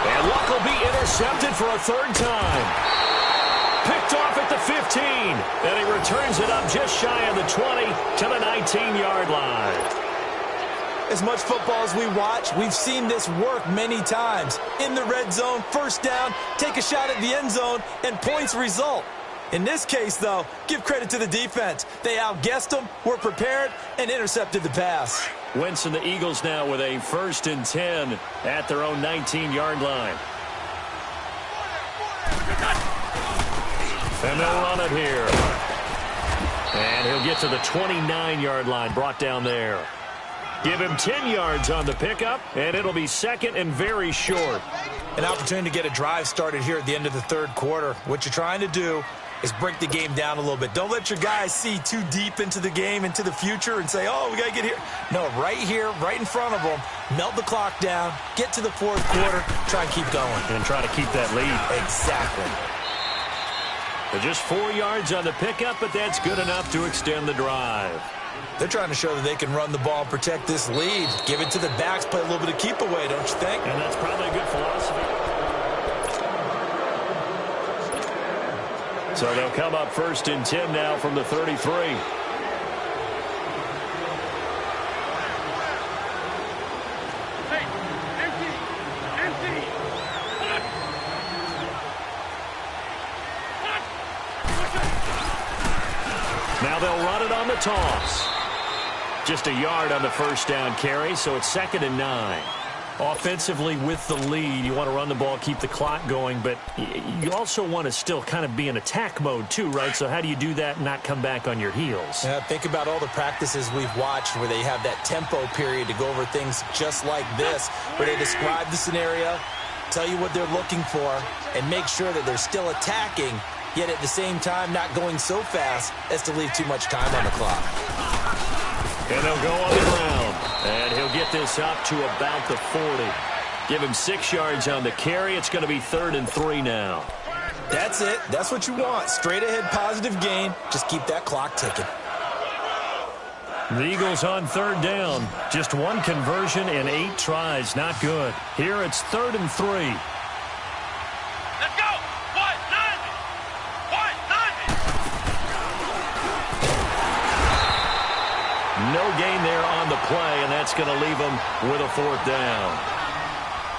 And Luck will be intercepted for a 3rd time. Picked off at the 15. And he returns it up just shy of the 20 to the 19-yard line. As much football as we watch, we've seen this work many times. In the red zone, 1st down, take a shot at the end zone, and points result. In this case, though, give credit to the defense. They outguessed them, were prepared, and intercepted the pass. Wentz and the Eagles now with a 1st and 10 at their own 19-yard line. And they'll run it here. And he'll get to the 29-yard line, brought down there. Give him 10 yards on the pickup, and it'll be 2nd and very short. An opportunity to get a drive started here at the end of the 3rd quarter. What you're trying to do is break the game down a little bit. Don't let your guys see too deep into the game, into the future, and say, oh, we got to get here. No, right here, right in front of them, melt the clock down, get to the 4th quarter, try and keep going. And try to keep that lead. Exactly. But just 4 yards on the pickup, but that's good enough to extend the drive. They're trying to show that they can run the ball and protect this lead. Give it to the backs, play a little bit of keep away, don't you think? And that's probably a good philosophy. So they'll come up 1st and 10 now from the 33. Now they'll run it on the toss. Just a yard on the 1st down carry, so it's 2nd and 9. Offensively with the lead, you want to run the ball, keep the clock going, but you also want to still kind of be in attack mode too, right? So how do you do that and not come back on your heels? Yeah, think about all the practices we've watched where they have that tempo period to go over things just like this, where they describe the scenario, tell you what they're looking for, and make sure that they're still attacking, yet at the same time not going so fast as to leave too much time on the clock. And they'll go on the ground. And he'll get this up to about the 40. Give him 6 yards on the carry. It's going to be 3rd and 3 now. That's it. That's what you want. Straight ahead positive gain. Just keep that clock ticking. The Eagles on 3rd down. Just 1 conversion and 8 tries. Not good. Here it's 3rd and 3. Let's go! What? 90! What? 90! No gain there on the play, and that's going to leave them with a 4th down.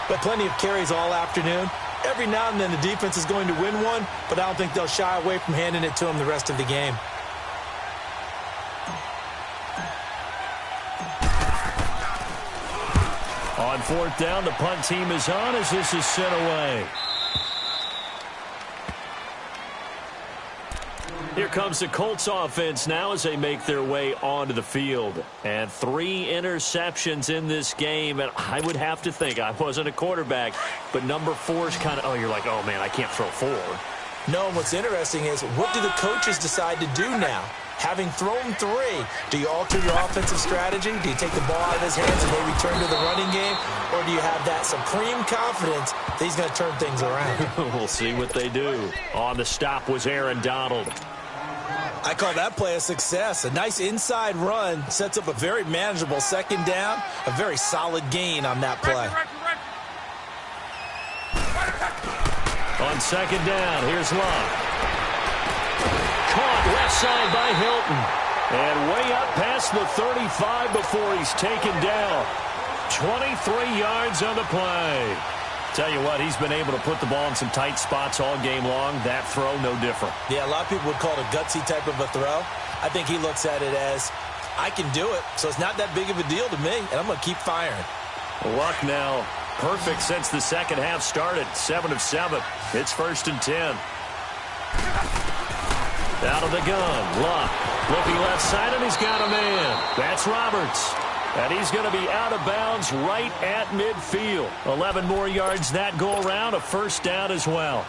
But plenty of carries all afternoon. Every now and then the defense is going to win one, but I don't think they'll shy away from handing it to them the rest of the game. On 4th down, the punt team is on as this is sent away. Here comes the Colts offense now as they make their way onto the field. And 3 interceptions in this game. And I would have to think, I wasn't a quarterback, but number 4 is kind of, oh, you're like, oh, man, I can't throw 4. No, and what's interesting is, what do the coaches decide to do now? Having thrown 3, do you alter your offensive strategy? Do you take the ball out of his hands and maybe turn to the running game? Or do you have that supreme confidence that he's going to turn things around? We'll see what they do. On the stop was Aaron Donald. I call that play a success. A nice inside run sets up a very manageable 2nd down. A very solid gain on that play. On 2nd down, here's Love. Caught left side by Hilton. And way up past the 35 before he's taken down. 23 yards on the play. Tell you what, he's been able to put the ball in some tight spots all game long. That throw, no different. Yeah, a lot of people would call it a gutsy type of a throw. I think he looks at it as, I can do it, so it's not that big of a deal to me, and I'm going to keep firing. Luck now perfect since the second half started. 7 of 7. It's 1st and 10. Out of the gun, Luck. Looking left side, and he's got a man. That's Roberts. And he's going to be out of bounds right at midfield. 11 more yards that go around, a first down as well.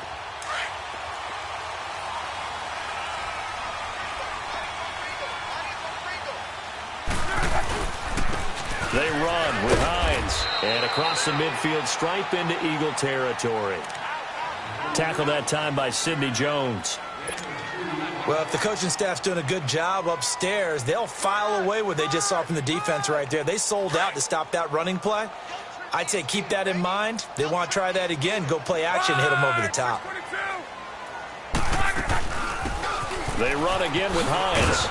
They run with Hines. And across the midfield stripe into Eagle territory. Tackled that time by Sidney Jones. Well, if the coaching staff's doing a good job upstairs, they'll file away what they just saw from the defense right there. They sold out to stop that running play. I'd say keep that in mind. They want to try that again. Go play action, hit them over the top. They run again with Hines.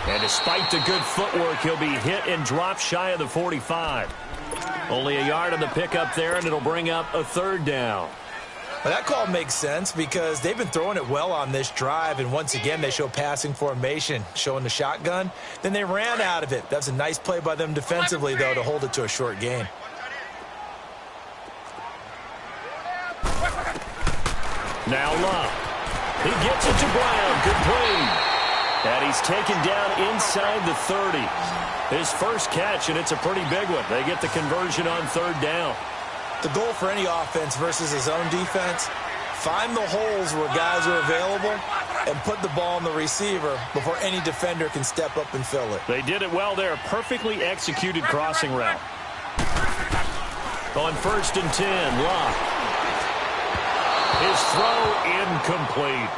And despite the good footwork, he'll be hit and dropped shy of the 45. Only a yard on the pickup there, and it'll bring up a third down. Well, that call makes sense because they've been throwing it well on this drive, and once again they show passing formation, showing the shotgun. Then they ran out of it. That's a nice play by them defensively, though, to hold it to a short gain. Now Love. He gets it to Brown. Complete. And he's taken down inside the 30. His first catch, and it's a pretty big one. They get the conversion on third down. The goal for any offense versus his own defense, find the holes where guys are available and put the ball in the receiver before any defender can step up and fill it. They did it well there. Perfectly executed crossing route. On 1st and 10, Locke. His throw incomplete.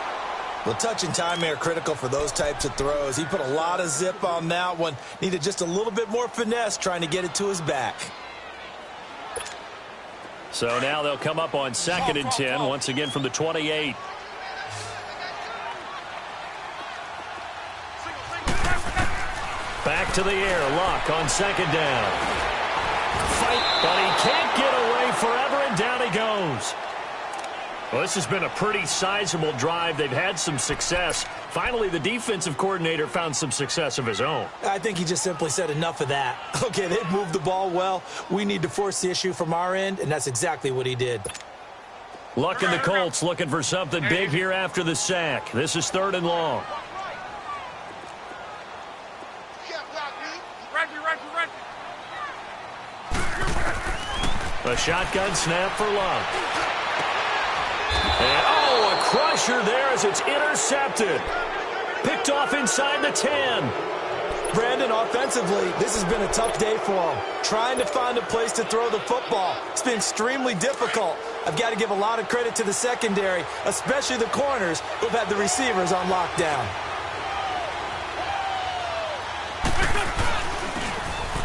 Well, touch and time are critical for those types of throws. He put a lot of zip on that one. Needed just a little bit more finesse trying to get it to his back. So now they'll come up on 2nd and 10, once again from the 28. Back to the air, Luck on 2nd down. Fight, but he can't get away forever, and down he goes. Well, this has been a pretty sizable drive. They've had some success. Finally, the defensive coordinator found some success of his own. I think he just simply said enough of that. Okay, they've moved the ball well. We need to force the issue from our end, and that's exactly what he did. Luck and the Colts looking for something big here after the sack. This is 3rd and long. A shotgun snap for Luck. And, oh, a crusher there as it's intercepted. Picked off inside the 10. Brandon, offensively, this has been a tough day for him. Trying to find a place to throw the football. It's been extremely difficult. I've got to give a lot of credit to the secondary, especially the corners who've had the receivers on lockdown.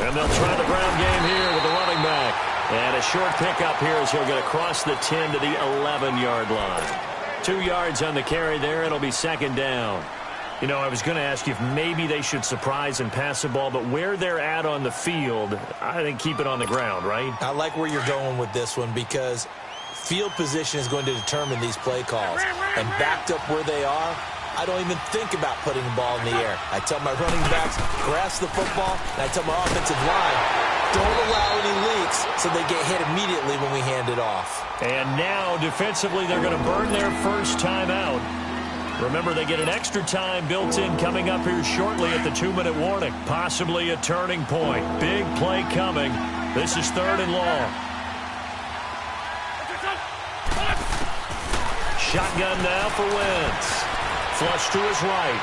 And they'll try the ground game here with the running back. And a short pickup here as he'll get across the 10 to the 11-yard line. 2 yards on the carry there. It'll be 2nd down. You know, I was going to ask you if maybe they should surprise and pass the ball, but where they're at on the field, I think keep it on the ground, right? I like where you're going with this one because field position is going to determine these play calls. And backed up where they are, I don't even think about putting the ball in the air. I tell my running backs, grasp the football, and I tell my offensive line, don't allow any leaks so they get hit immediately when we hand it off. And now, defensively, they're going to burn their first timeout. Remember, they get an extra time built in coming up here shortly at the 2-minute warning. Possibly a turning point. Big play coming. This is 3rd and long. Shotgun now for Wentz. Flush to his right.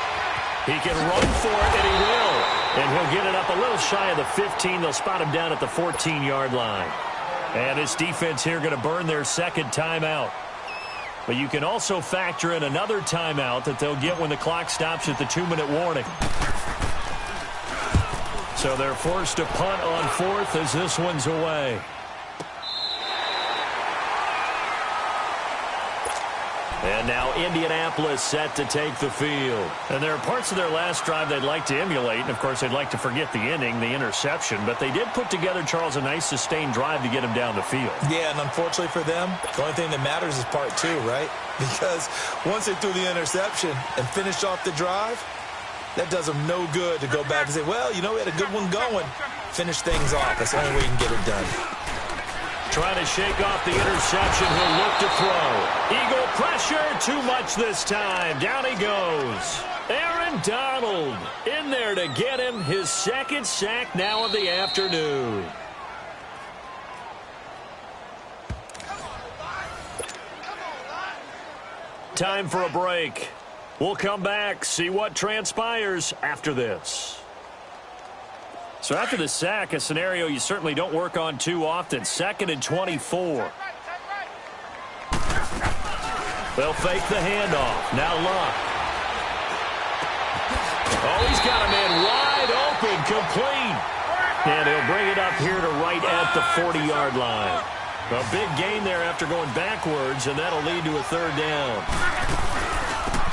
He can run for it, and he will. And he'll get it up a little shy of the 15. They'll spot him down at the 14-yard line. And this defense here going to burn their 2nd timeout. But you can also factor in another timeout that they'll get when the clock stops at the 2-minute warning. So they're forced to punt on 4th as this one's away. And now Indianapolis set to take the field. And there are parts of their last drive they'd like to emulate. And, of course, they'd like to forget the inning, the interception. But they did put together, Charles, a nice sustained drive to get him down the field. Yeah, and unfortunately for them, the only thing that matters is part 2, right? Because once they threw the interception and finished off the drive, that does them no good to go back and say, well, you know, we had a good one going. Finish things off. That's the only way you can get it done. trying to shake off the interception. He'll look to throw. Eagle pressure. Too much this time. Down he goes. Aaron Donald in there to get him. His second sack now of the afternoon. Time for a break. We'll come back, see what transpires after this. So after the sack, a scenario you certainly don't work on too often. 2nd and 24. They'll fake the handoff. Now Luck. Oh, he's got a man wide open, complete. And he'll bring it up here to right at the 40-yard line. A big gain there after going backwards, and that'll lead to a 3rd down.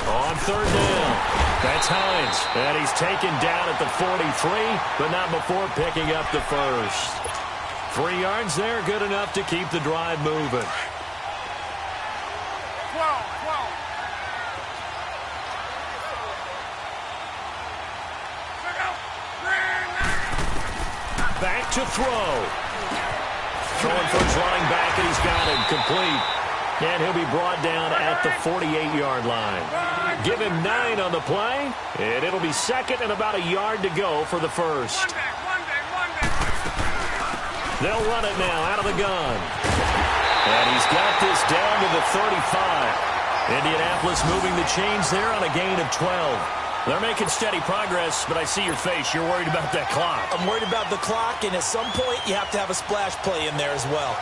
On 3rd down, that's Hines. And he's taken down at the 43, but not before picking up the first. 3 yards there, good enough to keep the drive moving. 12. Back to throw. Throwing for his running back, and he's got him complete. And he'll be brought down at the 48-yard line. Give him 9 on the play, and it'll be 2nd and about a yard to go for the first. They'll run it now out of the gun. And he's got this down to the 35. Indianapolis moving the chains there on a gain of 12. They're making steady progress, but I see your face. You're worried about that clock. I'm worried about the clock, and at some point you have to have a splash play in there as well.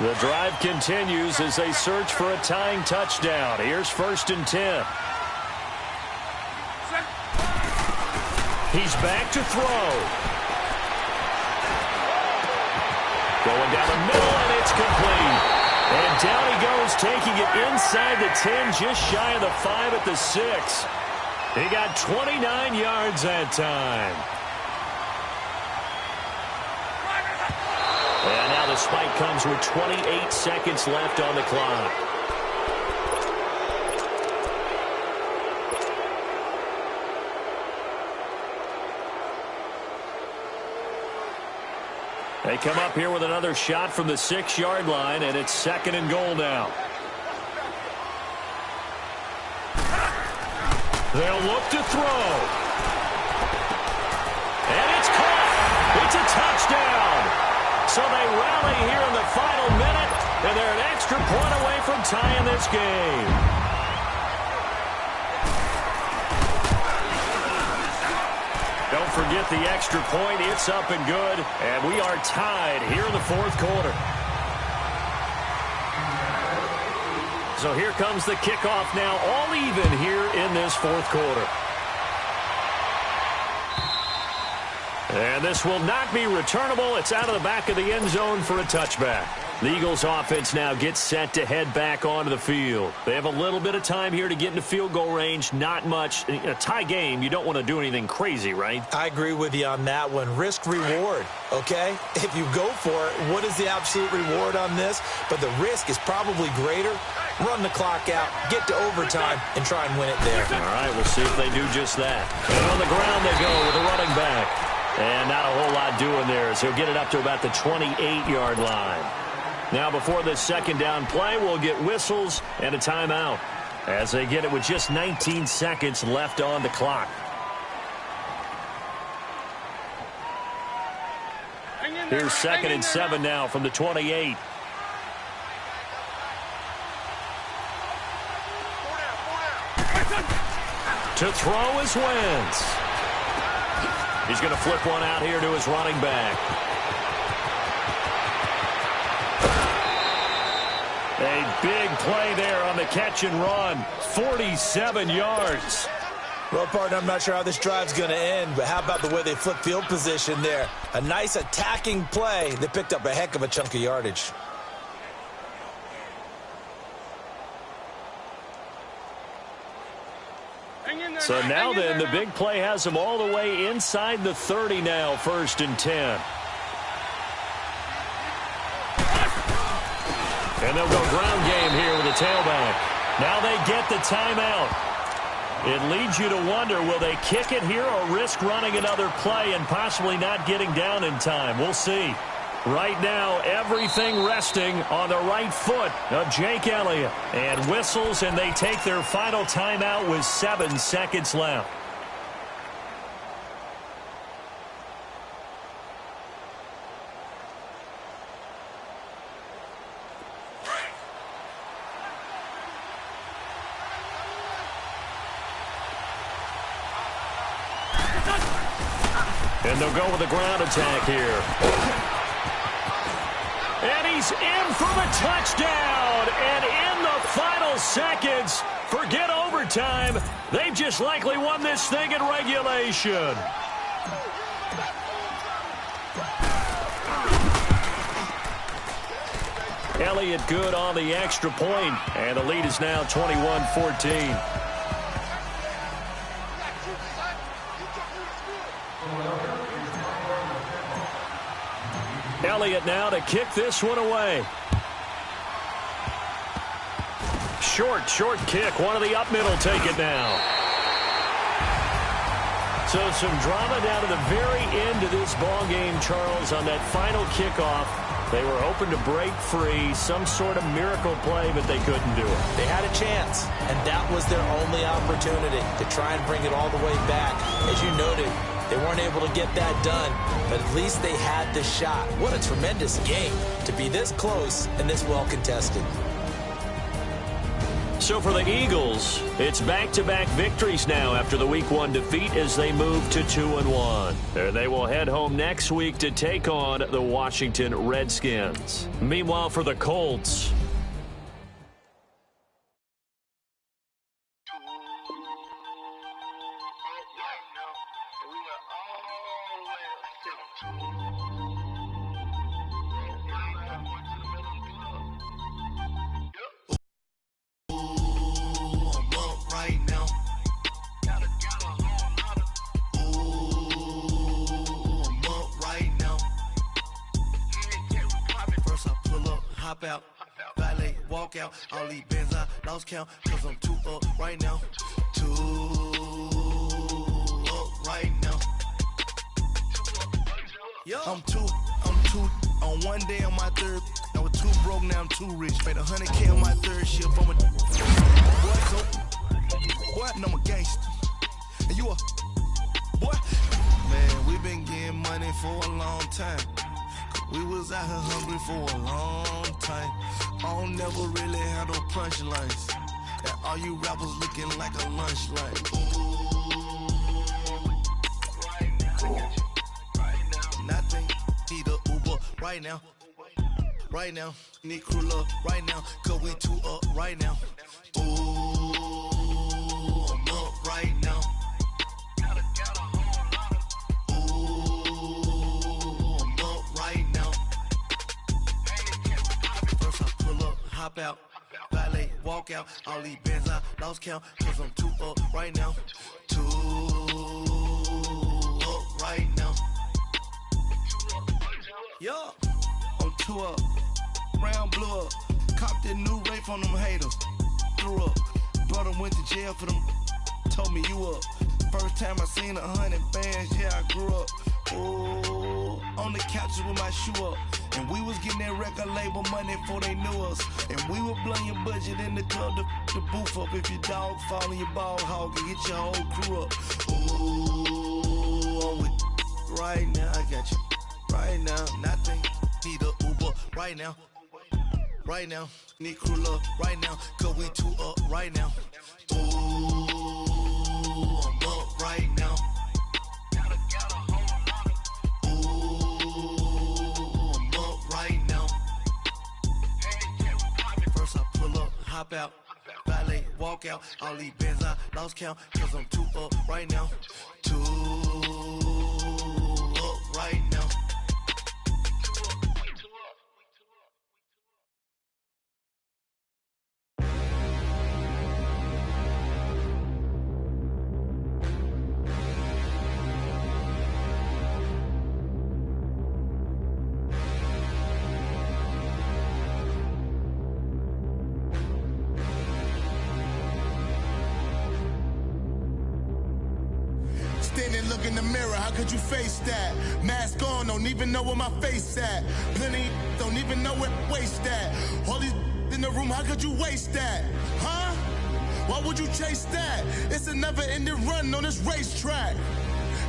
The drive continues as they search for a tying touchdown. Here's 1st and 10. He's back to throw. Going down the middle, and it's complete. And down he goes, taking it inside the 10, just shy of the 5 at the 6. He got 29 yards that time. And now the spike comes with 28 seconds left on the clock. They come up here with another shot from the 6-yard line, and it's 2nd and goal now. They'll look to throw. And it's caught. It's a touchdown. So they rally here in the final minute, and they're an extra point away from tying this game. Don't forget the extra point. It's up and good, and we are tied here in the 4th quarter. So here comes the kickoff now, all even here in this 4th quarter. And this will not be returnable. It's out of the back of the end zone for a touchback. The Eagles offense now gets set to head back onto the field. They have a little bit of time here to get into field goal range. Not much. In a tie game, you don't want to do anything crazy, right? I agree with you on that one. Risk reward, okay? If you go for it, what is the absolute reward on this? But the risk is probably greater. Run the clock out, get to overtime, and try and win it there. All right, we'll see if they do just that. And on the ground they go with a running back. And not a whole lot doing there as he'll get it up to about the 28-yard line. Now before this 2nd down play, we'll get whistles and a timeout as they get it with just 19 seconds left on the clock. Here's 2nd and 7 now from the 28. To throw is Wentz. He's going to flip one out here to his running back. A big play there on the catch and run. 47 yards. Well, partner, I'm not sure how this drive's going to end, but how about the way they flip field position there? A nice attacking play. They picked up a heck of a chunk of yardage. So now then, the big play has them all the way inside the 30 now, 1st and 10. And they'll go ground game here with a tailback. Now they get the timeout. It leads you to wonder, will they kick it here or risk running another play and possibly not getting down in time? We'll see. Right now, everything resting on the right foot of Jake Elliott. And whistles, and they take their final timeout with 7 seconds left. And they'll go with a ground attack here. And he's in for the touchdown. And in the final seconds, forget overtime. They've just likely won this thing in regulation. Elliott good on the extra point, and the lead is now 21-14. Elliott now to kick this one away. Short kick. One of the up middle take it now. So some drama down to the very end of this ball game, Charles, on that final kickoff. They were hoping to break free, some sort of miracle play, but they couldn't do it. They had a chance, and that was their only opportunity to try and bring it all the way back. As you noted, they weren't able to get that done, but at least they had the shot. What a tremendous game to be this close and this well contested. So for the Eagles, it's back-to-back victories now after the Week 1 defeat as they move to 2-1. And they will head home next week to take on the Washington Redskins. Meanwhile, for the Colts, out, valet, walk out, all these bands I lost count, cause I'm too up right now, too up right now, I'm too, on one day on my third, I was too broke, now I'm too rich, made 100K on my third shift, I'm a, boy, and I'm a gangster, and you a, boy, man, we been getting money for a long time. We was out here hungry for a long time. I don't never really have no punchlines. And all you rappers looking like a lunch line. Nothing, need a Uber right now. Right now, need crew love right now. Cause we too up right now. Ooh, I'm up right now. Hop out, valet, walk out, all these bands I lost count, cause I'm too up right now, too up right now, yeah, I'm too up, round blew up, copped that new rape on them haters, threw up, brother went to jail for them, told me you up, first time I seen 100 bands, yeah I grew up, ooh, on the couches with my shoe up. And we was getting that record label money before they knew us. And we were blowing your budget in the club to boof up. If your dog fall in your ball hog and get your whole crew up. Ooh, I'm with right now. I got you right now. Nothing, need a Uber right now. Right now, need crew love right now. Cause we too up right now. Ooh, I'm up right now. Hop out, valet, walk out, all these bands I lost count, cause I'm too up right now, too up right now. and look in the mirror, how could you face that? Mask on, don't even know where my face at. Plenty don't even know where waist at. All these in the room, how could you waste that? Huh? Why would you chase that? It's a never-ending run on this racetrack.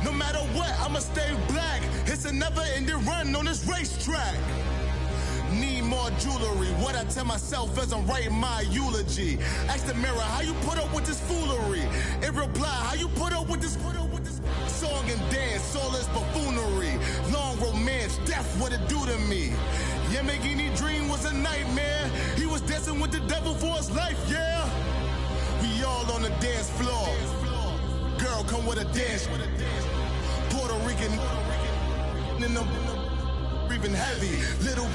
No matter what, I'ma stay black. It's a never-ending run on this racetrack. Need more jewelry. What I tell myself as I'm writing my eulogy. Ask the mirror, how you put up with this foolery? It reply, how you put up with this song and dance, all this buffoonery. Long romance, death, what it do to me? Yamagini dream was a nightmare. He was dancing with the devil for his life, yeah. We all on the dance floor. Girl, come with a dance. Puerto Rican in the breathing heavy. Little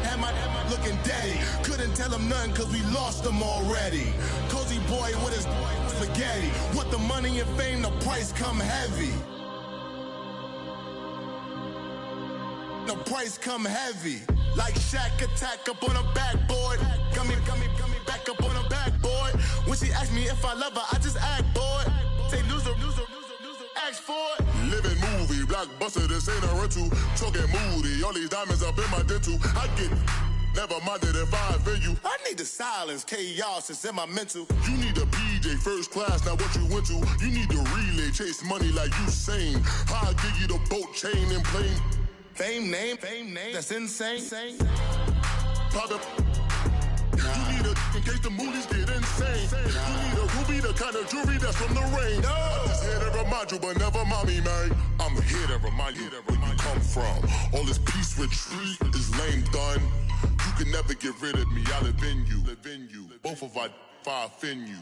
had my looking daddy. Couldn't tell him nothing cause we lost him already. Cozy boy with his spaghetti. What the money and fame, the price come heavy. The price come heavy. Like Shaq attack up on a backboard. Gummy, back up on a backboard. When she asked me if I love her, I just act bored. Say loser, ask for it. Living movie, blockbuster, this ain't a rental. Talking moody, all these diamonds up in my dental. I get never minded if I offend you. I need the silence, chaos is in my mental. You need a PJ, first class, not what you went to. You need the relay, chase money like you sane. I'll give you the boat, chain, and plane. Fame name, that's insane. Pop up. You need a in case the movies get insane. You need a ruby, the kind of jewelry that's from the rain. I'm just here to remind you, but never mommy, man. I'm here to remind you where you come from. All this peace retreat is lame done. You can never get rid of me. I live in you. Both of our offend you.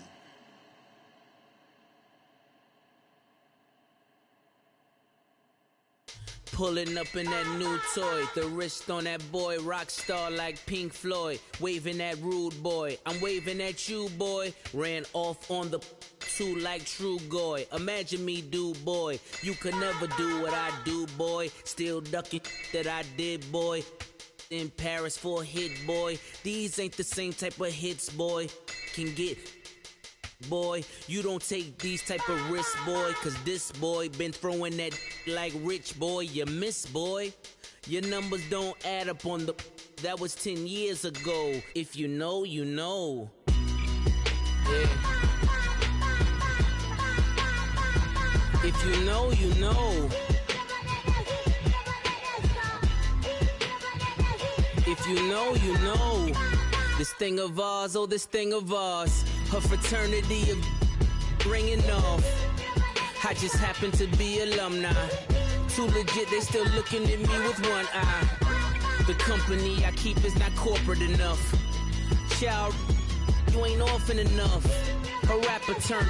Pulling up in that new toy, the wrist on that boy, rock star like Pink Floyd, waving at rude boy, I'm waving at you boy, ran off on the two like true goy, imagine me do boy, you could never do what I do boy, still ducking that I did boy, in Paris for a hit boy, these ain't the same type of hits boy, can get boy, you don't take these type of risks, boy, cause this boy been throwing that like rich boy, you miss, boy. Your numbers don't add up on the, that was 10 years ago. If you know, you know. Yeah. If you know, you know. If you know, you know. This thing of ours, oh, this thing of ours. Her fraternity of ringing off. I just happen to be alumni. Too legit, they still looking at me with one eye. The company I keep is not corporate enough. Child, you ain't orphan enough. A rapper turn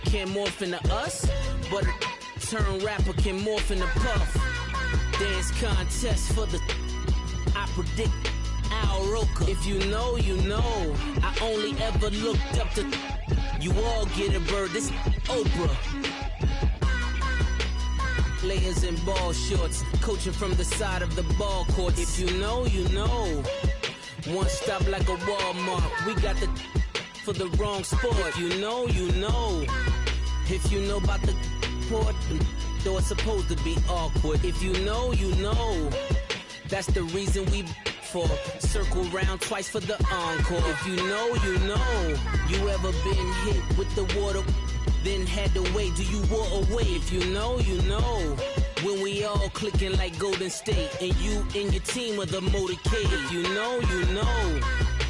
can't morph into us, but a turn rapper can morph into Puff. Dance contest for the, I predict Al Roker. If you know, you know. I only ever looked up to, you all get a bird, this Oprah. Players in ball shorts, coaching from the side of the ball court. If you know, you know. One stop like a Walmart. We got the for the wrong sport. If you know, you know. If you know about the port, though it's supposed to be awkward. If you know, you know. That's the reason we for circle round twice for the encore. If you know, you know. You ever been hit with the water, then had to wait? Do you walk away? If you know, you know. When we all clicking like Golden State, and you and your team are the motorcade. If you know, you know.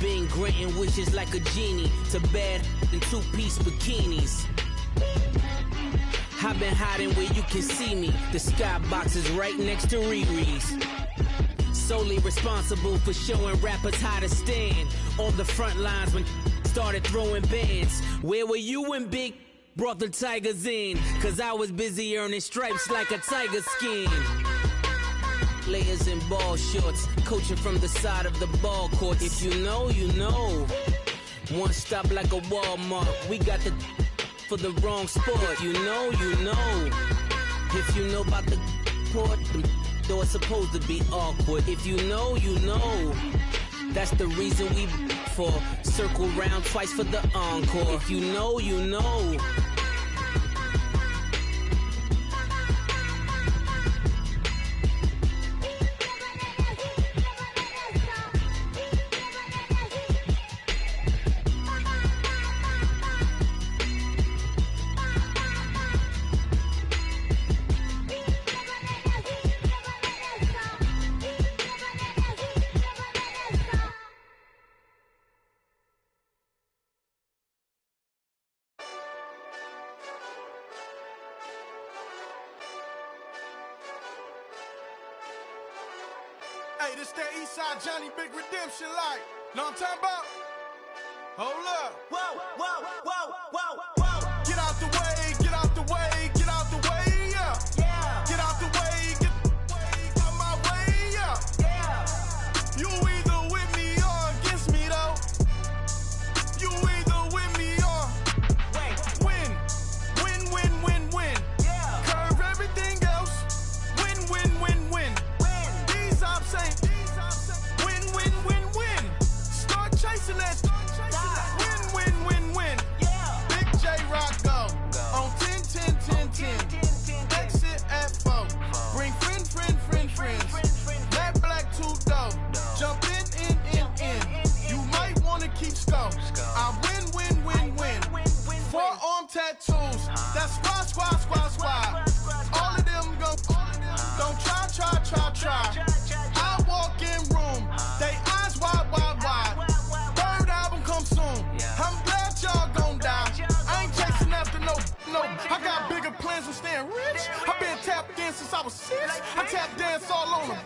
Been granting wishes like a genie to bad in two-piece bikinis. I've been hiding where you can see me. The skybox is right next to Riri's. Solely responsible for showing rappers how to stand on the front lines when started throwing bands. Where were you when Big brought the Tigers in? Cause I was busy earning stripes like a tiger skin. Players in ball shorts, coaching from the side of the ball court. If you know, you know. One stop like a Walmart. We got the for the wrong sport. If you know, you know. If you know about the port, though it's supposed to be awkward. If you know, you know. That's the reason we for circle round twice for the encore. If you know, you know. this that Eastside Johnny Big Redemption like. Know what I'm talking about? Hold up. Whoa, whoa, whoa, whoa, whoa. Get out the way, get out the way, get out the way, yeah. Yeah. Get out the way, get out my way, yeah. Yeah. You either with me or against me, though. You either with me or win. Win, win, win, win. Yeah. Curve everything else. Win, win, win, win. These ops ain't. Win, win, win, win. Start chasing that. Win, win, win, win. Yeah. Big J Rock go. On 10, 10, 10, 10. Exit at 4. Bring friends. That black two dough. Jump in. You might wanna keep score. I win. Forearm tattoos. That's squad. All of them go. Don't try. I walk in room. They eyes wide. Third album come soon. I'm glad y'all gon' die. I ain't chasing after no. I got bigger plans than staying rich. I been tapped in since I was 6. I tap dance all on them.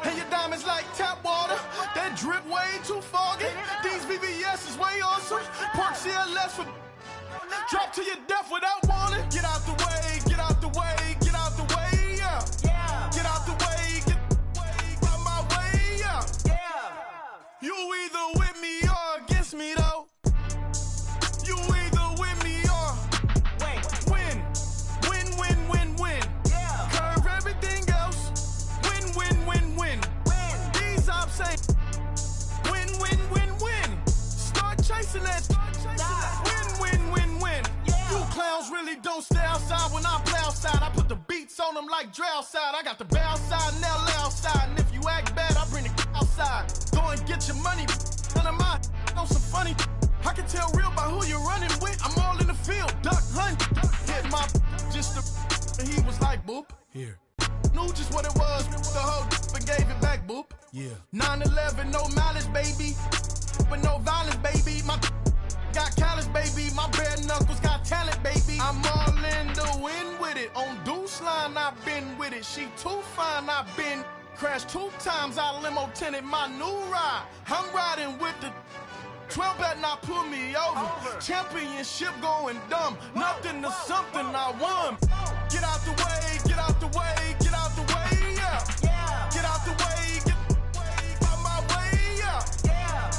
And your diamonds like tap water. That drip way too foggy. These VVS is way awesome. Pork CLS for drop to your death without warning. Get out the way, get out the way, get out the way, yeah. Yeah. Get out the way, get out my way, yeah. Yeah. You either with me or against me, though. You either with me or win. Win. Yeah. Curve everything else. Win. These ops ain't. Win. Start chasing that. Win. Yeah. You clowns really don't stay outside when I play outside. I put the beats on them like Dre outside. I got the bow side and LA outside. And if you act bad, I bring the outside. Go and get your money. None of my on some funny. I can tell real by who you're running with. I'm all in the field. Duck hunt. Hit my just the. And he was like, boop. Here. Knew just what it was. The whole and gave it back, boop. Yeah. 9/11, no malice, baby. But no violence, baby. My got callous, baby. My bare knuckles got talent, baby. I'm all in the wind with it. On Deuce line, I've been with it. She too fine, I've been crashed 2 times. I limo tinted my new ride. I'm riding with the 12 better not pull me over. Championship going dumb. Nothing to something I won. Get out the way, get out the way, get out the way, yeah. Yeah. Get out the way, get out my way, yeah. Yeah.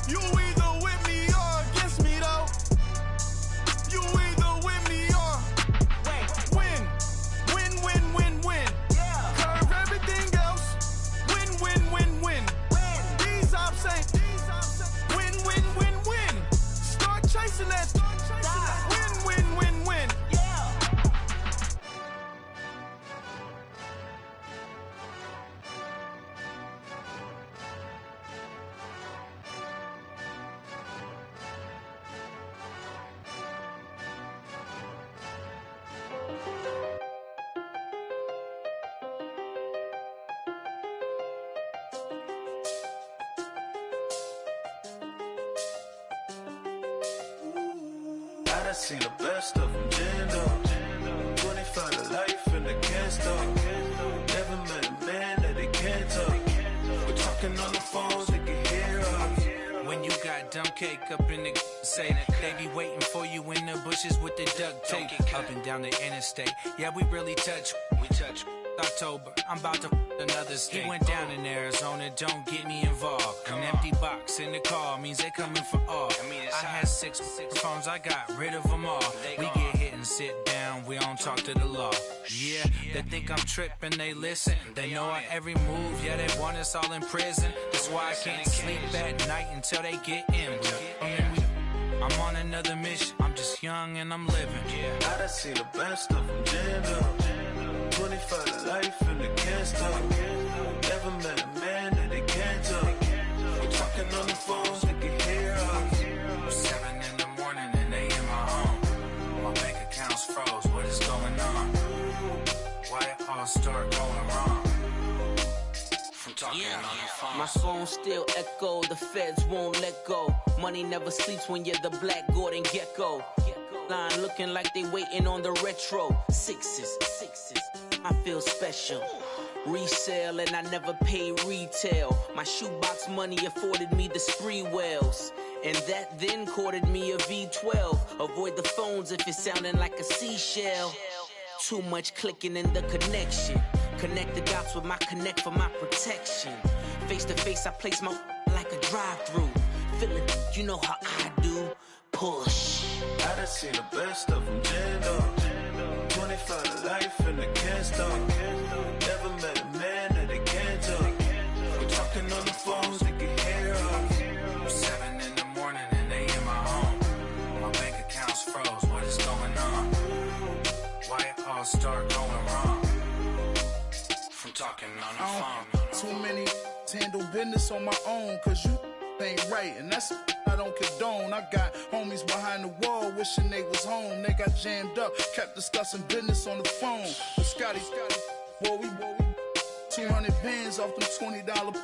You either with me or against me, though. You either with me or win. Yeah. Curve everything else. Win. These ops ain't. Win. Start chasing that. Win. Yeah. I done seen the best of them, Jando. 25 to life in the can't stop. Never met a man that they can't talk. We're talking on the phones, they can hear us. When you got dumb cake up in the say they be waiting for you in the bushes with the duct tape up and down the interstate. Yeah, we really touch. October, I'm about to another state. He went down in Arizona, don't get me involved. An empty box in the car means they coming for all. I had 6 phones, I got rid of them all. We get hit and sit down, we don't talk to the law. Yeah, they think I'm tripping, they listen. They know our every move, yeah, they want us all in prison. That's why I can't sleep at night until they get in. I'm on another mission, I'm just young and I'm living. I done seen the best of them, Jando. 25 to life in the can't stop. Never met a man that they can't talk. We're talking on the phones, they can hear us. 7 in the morning and they in my home. My bank account's froze, what is going on? Why it all start going wrong? From talking on the phone. My phone still echo, the feds won't let go. Money never sleeps when you're the Black Gordon Gecko. Line looking like they waiting on the retro. Sixes, I feel special. resale, and I never paid retail. My shoebox money afforded me the spree wells, and that then courted me a V12. Avoid the phones if it's sounding like a seashell. Too much clicking in the connection. Connect the dots with my connect for my protection. Face to face, I place my like a drive-through. Feeling, you know how I do. Push. I done seen the best of them jammed up. 25 to life and they can't stop. Never met a man that they can't talk. We're talking on the phones, they can hear us. 7 in the morning and they in my home. My bank account's froze, what is going on? Why it all start going wrong? From talking on the phone. Too many handle business on my own, cause you ain't right, and that's I don't condone. I got homies behind the wall wishing they was home. They got jammed up, kept discussing business on the phone. But Scotty, boy, we 200 bands off them $20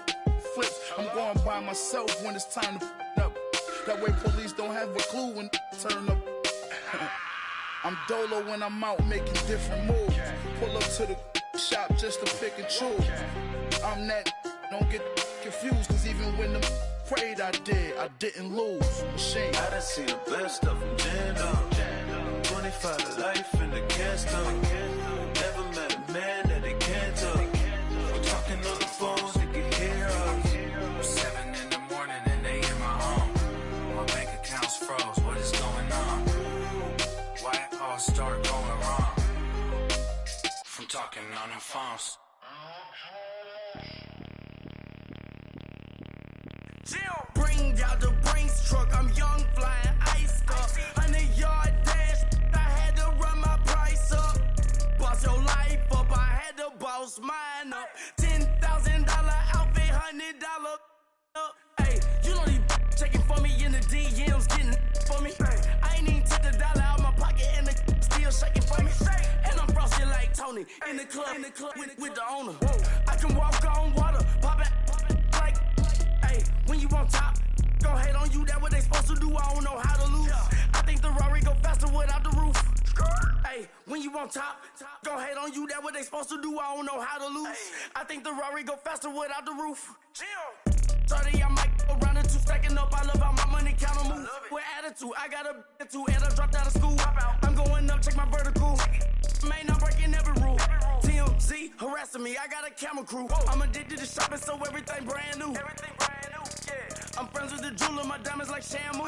flips. I'm going by myself when it's time to up. That way police don't have a clue when turn up. I'm dolo when I'm out making different moves. Pull up to the shop just to pick and choose. I'm that, don't get confused, cause even when them prayed I didn't lose. Machine. I done seen the best of them jammed up. 25 to life and they can't stop. Never met a man that they can't talk. We're talking on the phones, they can hear us. 7 in the morning and they in my home. My bank account's froze, what is going on? Why it all start going wrong? From talking on the phones. Bring out the Brinks truck, I'm young, flying iced up. 100-yard dash, I had to run my price up. Boss your life up, I had to boss mine up. $10,000 outfit, $100 up. Hey, you know these checking for me in the DMs, getting for me. I ain't even took the dollar out my pocket and the still shaking for me. And I'm frosty like Tony in the club with the owner. I can walk on water, pop it like. When you on top, gon' hate on you, that what they supposed to do, I don't know how to lose. I think the Rari go faster without the roof. Hey, when you on top, gon' hate on you, that what they supposed to do, I don't know how to lose. I think the Rari go faster without the roof. 30, I might go round and two, stacking up, I love how my money count on move. With attitude, I got a attitude, and I dropped out of school. I'm going up, check my vertical. Man, I'm breaking every rule. TMZ harassing me, I got a camera crew. I'm addicted to shopping, so everything brand new. I'm friends with the jeweler, my diamonds like Shamu.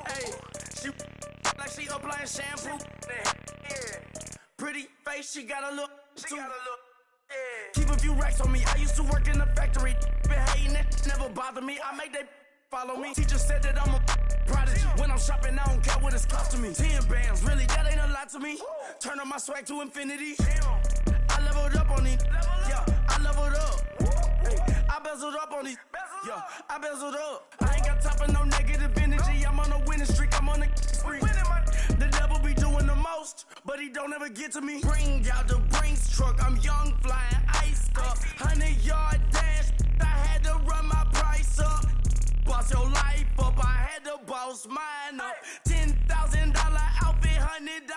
Hey, she like she applying shampoo. Pretty face, she got a look too. Keep a few racks on me. I used to work in the factory. Been hating it, never bother me. I make they follow me. Teacher said that I'm a prodigy. When I'm shopping, I don't care what it's costing me. 10 bands, really, that ain't a lot to me. Turn up my swag to infinity. I leveled up on these. Yeah, I leveled up. Hey, I bezeled up on these. Yeah, I bezeled up. I ain't got time for no negative energy. I'm on a winning streak. I'm on a spree. The devil be doing the most, but he don't ever get to me. Bring out the Brinks truck. I'm young, flying iced up. 100-yard dash. I had to run my price up. Boss your life up. I had to boss mine up. $10,000 outfit, $100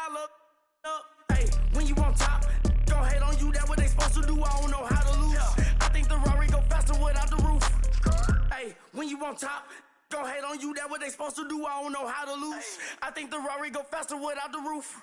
up. Hey, when you on top, gon' hate on you. That what they supposed to do. I don't know how to lose. I think the Rari go faster without the roof. Hey, when you on top, gon' hate on you. That what they supposed to do. I don't know how to lose. I think the Rari go faster without the roof.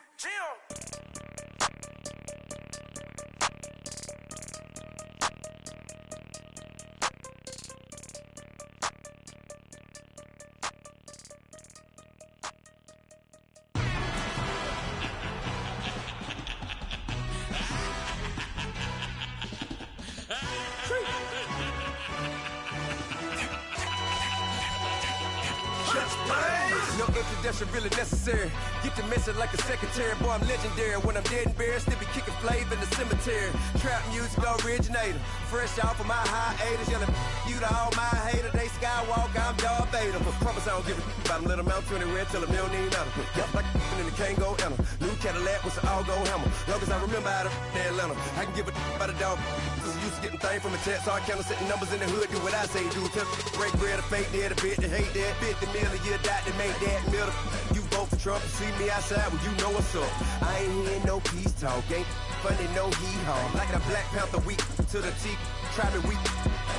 No introduction really necessary. Get the message like a secretary. Boy, I'm legendary. When I'm dead and buried, still be kicking flavor in the cemetery. Trap music originator. Fresh off of my hiatus. Yelling you to all my haters. They skywalk, I'm Darth Vader. But promise I don't give a about them. Let them out 20 red till them don't need nothing. Got like and the can't go enter. New Cadillac with an all-go hammer. Long as I remember out of Atlanta. I can give a about a dog. Cause I'm used to getting things from a text. Hard counter setting numbers in the hood. Do what I say do. Tell break bread, a fake dead, a bit to hate that. 50 million a year, die to make that middle. You vote for Trump, you see me outside, well, you know what's up. I ain't hearing no peace talk, ain't funny, no heat home. Like the Black Panther week to the teeth, trapping week.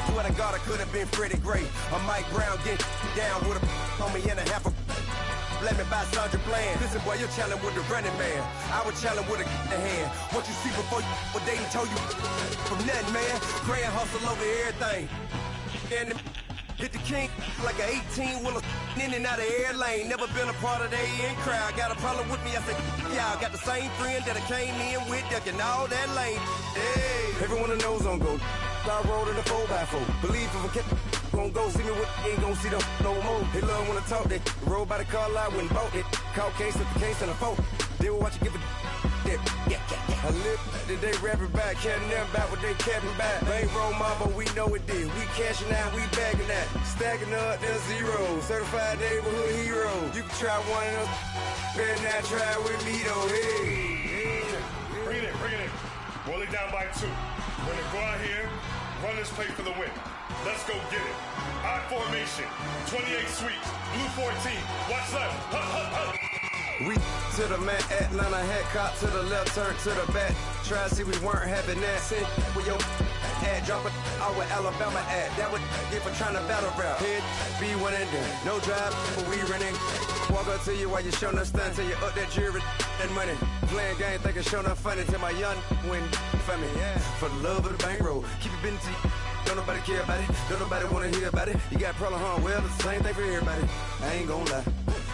Swear to God, I could have been Freddie Gray. Or Mike Brown get down with a on me and a half a. Let me buy Sandra Bland. Listen, boy, you're challenging with the running man. I was challenging with a hand. What you see before you, what they told you from nothing, man. Grand hustle over everything. And hit the king like an 18-wheeler in and out of air lane. Never been a part of the in crowd. Got a problem with me, I said, y'all got the same friend that I came in with, ducking all that lane. Hey, everyone knows on go. I rolled in a 4x4. Believe if I kept gon' go see me with ain't gon' see them no more. They love when I talk that. Roll by the car lot when bought it. Call case at the case and a phone. They will watch you give a that. I live today rapping back, can't never back what they capping back. Ain't roll my but we know it did. We cashing out, we bagging that. Stacking up, there's zero. Certified neighborhood hero. You can try one of those. Better not try with me though. Hey. Bring it in. Roll it down by 2. We're gonna go out here, run this play for the win. Let's go get it. I formation, 28 sweeps, blue 14. Watch left. Hup. We to the man, Atlanta hat cop to the left, turn to the back. Try to see we weren't having that. Send with your ad, drop it out with Alabama at. That would get for trying to battle rap. Head, be one and done. No drive, but we running. Walk up to you while you showing us stun till you up that jury and money. Playing game, thinking showing up funny till my young win for me. Yeah. For the love of the bankroll, keep it busy. Don't nobody care about it. Don't nobody wanna hear about it. You got problem, huh? Well, it's the same thing for everybody. I ain't gon' lie.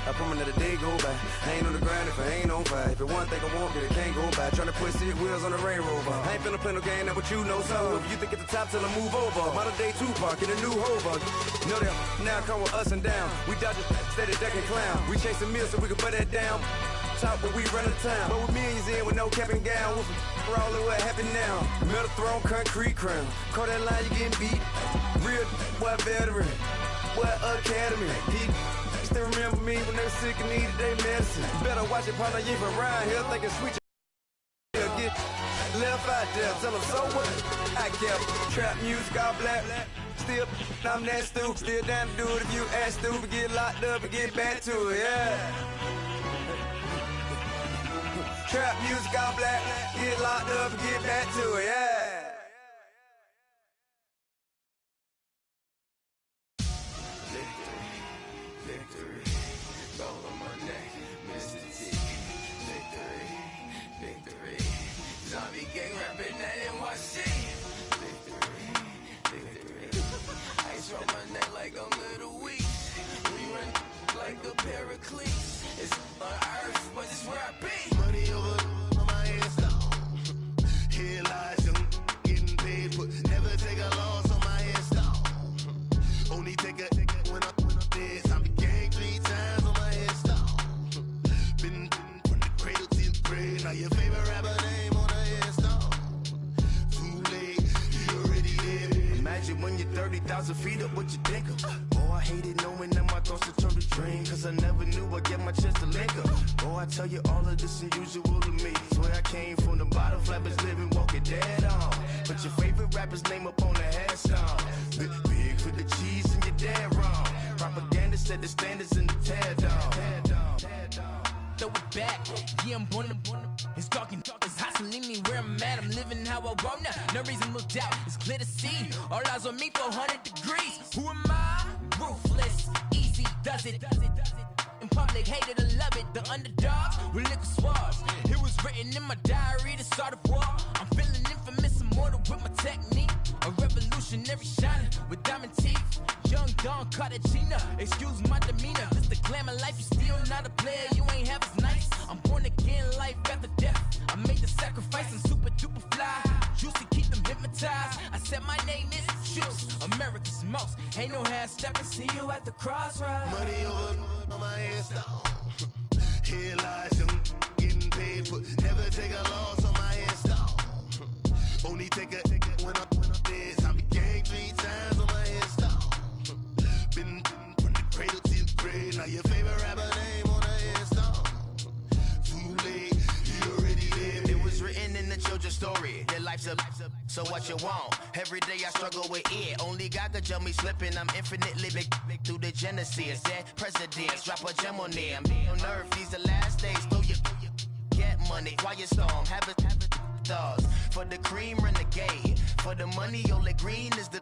I promise that a day go by. I ain't on the grind if I ain't on fire. If it one thing I want, then it can't go by. Tryna put 6 wheels on the Range Rover. I ain't finna play no game, that what you know. So if you think at the top till I move over. Modern day Tupac in a new Hova. Know that now come with us and down. We dodge it, steady ducking clown. We chasing meals so we can put that down. Top when we run the town. But with millions in with no cap and gown. We're all in what happened now. Metal throne, concrete crown. Call that line, you getting beat. Real, what veteran. What academy. He still remember me when they were sick and needed their medicine. Better watch it, partner, you ain't from around here thinking sweet. Get left out there, tell them so what? I kept trap music all black. Still, I'm that stupid. Still down to do it if you ask stupid. Get locked up and get back to it, yeah. Trap music all black. Get locked up and get back to it, yeah. Paraclete, it's on earth, but it's where I be. Money over on my headstone. Here lies young, getting paid, but never take a loss on my headstone. Only take a when I'm dead. I be gang 3 times on my headstone. Been from the cradle to the grave. Now your favorite rapper name on the headstone. Too late, you already there. Imagine when you're 30,000 feet up, what you think of? Oh, I hated knowing that my thoughts would turn to dream. Cause I never knew I'd get my chest to link up. Oh, I tell you all of this unusual to me. Swear I came from the bottom, flappers living, walking dead on. Put your favorite rapper's name up on the headstone. Big for the cheese and you're dead wrong. Propaganda set the standards in the tear down. Throw it back, yeah, I'm born to. It's talking, it's hustling me where I'm at. I'm living how I want now. No reason to doubt, it's clear to see. All eyes on me, 400 degrees. Who am I? Ruthless, easy, does it. In public, hate it or love it. The underdogs with liquor swabs. It was written in my diary to start a war. I'm feeling infamous, immortal with my technique. A revolutionary shining with diamond teeth. Young Don Cartagena, excuse my demeanor. This the glamour life, you still not a player, you ain't half as nice. I'm born again, life after death. I made the sacrifice and super duper fly. Juicy, keep them hypnotized. I said my name is Juice, America's most. Ain't no half stepping, see you at the crossroads. Money over on my headstone. Here lies young, getting paid, but never take a loss on my headstone. Only take a when I'm dead. I be gang 3 times on my headstone. Been from the cradle to the grave. Now your favorite rapper name on the headstone. Too late, you already there. It was written in the children's story. Your life's a so what you want? Every day I struggle with it. Only God could jump me slipping. I'm infinitely big through the genesis. Dead presidents, drop a gem on them. On earth, these the last days. Throw your get money. Quiet storm, have it thoughts. For the cream, renegade. For the money, Ole Green is the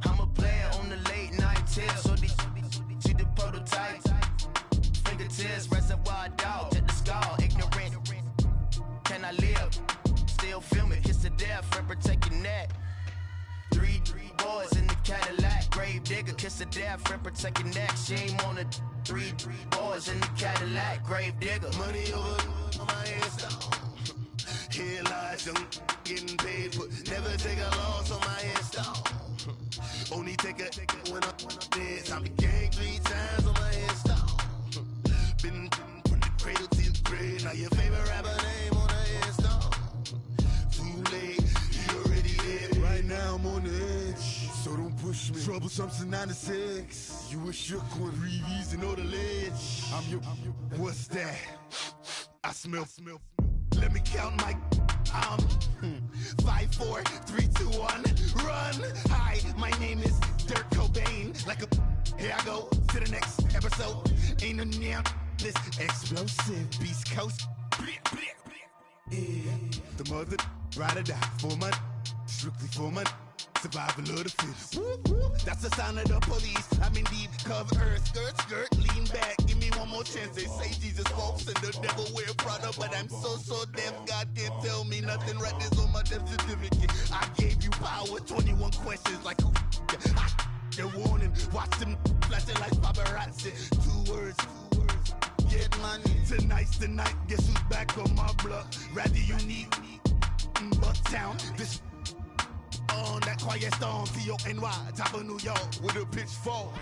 I'm a player on the late night tips. So these see the prototype. Fingertips, reservoir dog, check the skull. Ignorant. Can I live? Still film it, kiss to death, and protect your neck. Three boys in the Cadillac, grave digger, kiss to death, and protect your neck. Shame on the three boys in the Cadillac, grave digger. Money over on my headstone. Here lies young, getting paid for. Never take a loss on my headstone. Only take a when I'm dead. I'm the gang 3 times on my headstone. Been from the cradle to the grave. Now your favorite rapper name on the headstone. Too late, he already dead. Right now I'm on the edge, so don't push me. Troublesome to 9 to 6. You a shook one, Reeves and know the ledge. I'm your. What's that? I smell. Let me count my. I'm 5, 4, 3, 2, 1. Run. Hi, my name is Dirk Cobain. Like a. Here I go to the next episode. Ain't no damn this explosive Beast Coast. Yeah. The mother ride or die for my. Strictly for my. Survival of the fittest. That's the sound of the police. I'm in deep cover earth. Skirt, lean back. Give me one more chance. They say Jesus folks and the devil wear Prada, but I'm so deaf. God can't tell me nothing. Right this on my death certificate. I gave you power. 21 questions like who? They're warning. Watch them flashing like paparazzi. 2 words. Get money. Tonight's the night. Guess who's back on my block? Rather unique. Bucktown. This. On that quiet storm, T-O-N-Y, top of New York, with a pitchfork.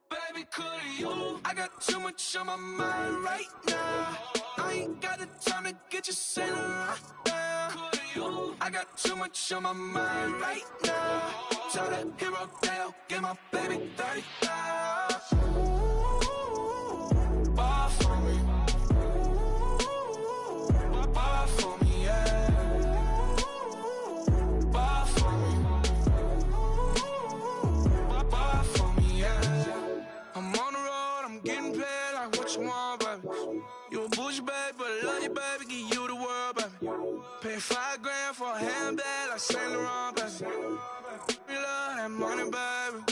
Baby, could you? I got too much on my mind right now. I ain't got the time to get you sailing right now. Could you? I got too much on my mind right now. Tell that hero Dale, get my baby 30,000. Ball for me. Ball for me, yeah. Ball for me. Ball for me, yeah. I'm on the road, I'm getting paid like what you want, baby. You a bougie, baby, but I love you, baby. Give you the world, baby. Pay $5 grand for a handbag like Saint Laurent, baby. You love that money, baby.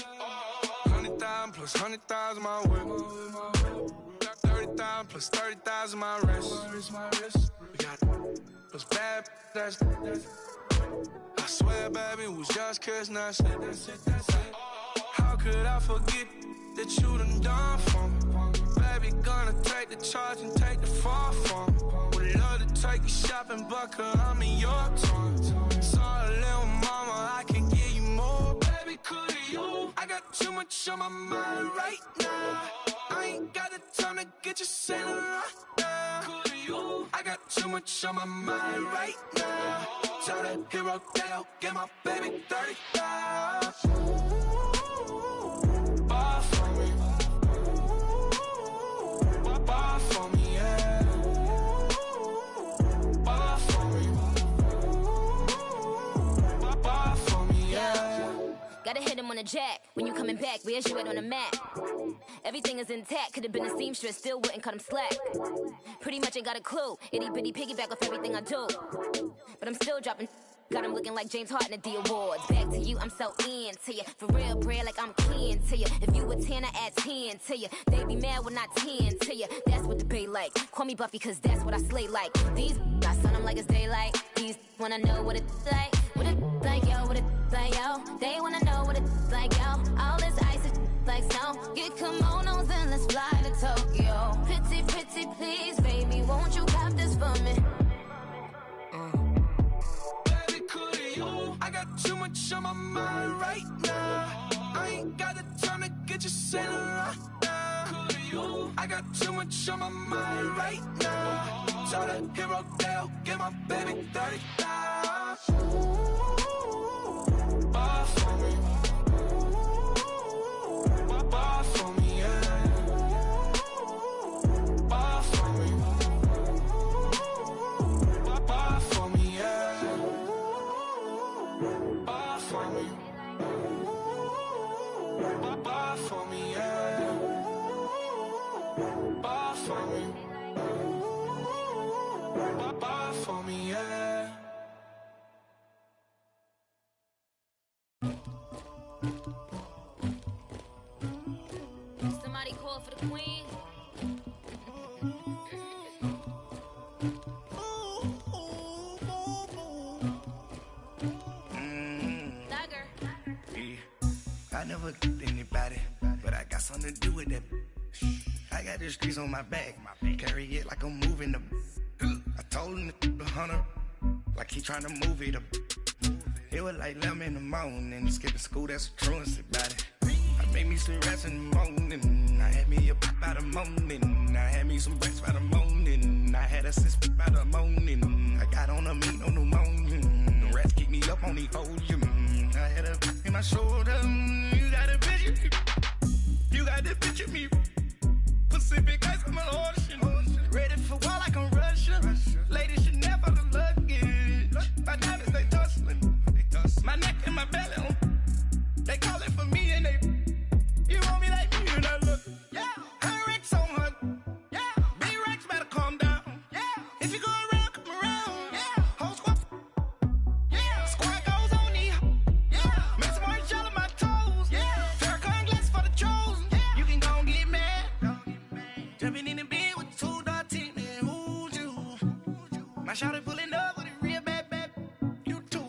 100,000 plus 100,000 my whip. Got 30,000 plus 30,000 my wrist. We got those bad, that's. I swear, baby, it was just kiss, that's it. How could I forget that you done for me? Baby, gonna take the charge and take the fall from me. Would love to take you shopping, but I'm in your tongue. Sorry, little mama, I can give you more. Baby, could you? I got too much on my mind right now. I ain't got the time to get you sailing right now. Could you? I got too much on my mind right now. Tell that hero Dale, get my baby 30,000. Ball for me. Ball for me, yeah. Ball for me. Ball for me, yeah. Gotta hit him on the jack. When you coming back, where's you at on the map? Everything is intact. Could've been a seamstress, still wouldn't cut him slack. Pretty much ain't got a clue. Itty bitty piggyback off everything I do. But I'm still dropping. Got him looking like James Harden at the awards. Back to you, I'm so into you. For real, bread, like I'm kin to you. If you a 10, I add 10 to you. They be mad when I 10 to you. That's what the bay like. Call me Buffy, cause that's what I slay like. These, I sun them like it's daylight. These wanna know what it's like. What it like, yo, what it like, yo. They wanna know what it's like, yo. All this ice is like snow. Get kimonos and let's fly to Tokyo. Pretty, pretty, please, baby, won't you cop this for me? I got too much on my mind right now. I ain't got the time to get you sailing right now. I got too much on my mind right now. Tell that hero Dale, get my baby 30,000. Ball for me. Ball for me, yeah. Ball for me. Ball for me, yeah. pour for the queen. I never killed anybody, but I got something to do with that. I got the streets on my back, carry it like I'm moving the. I told him the hunter, like he trying to move it up. It was like 11 in the morning, skipping school, that's a truancy about it. I made me some rats in the morning, I had me up by the morning. I had me some breaks by the morning, I had a sis by the morning. I got on a meat on the morning, the rats keep me up on the folium. I had a in my shoulder, you got a picture, you got the picture me. Pacific ice on my ocean, ready for war like I'm Russia. Ladies should never the luggage, my diamonds they tussling. My neck and my belly on. They call it for me and they. You want me like me and I look. Yeah. Her Rex on her. Yeah. B-Rex better calm down. Yeah. If you go around, come around. Yeah. Whole squad. Yeah. Squad goes on me. Yeah. Make some orange gel on my toes. Yeah. Farrakhan glass for the chosen. Yeah. You can go and get mad. Jumping in the bed with 2 dark teeth, man. Who's you? My shawty pulling up with a real bad. You too.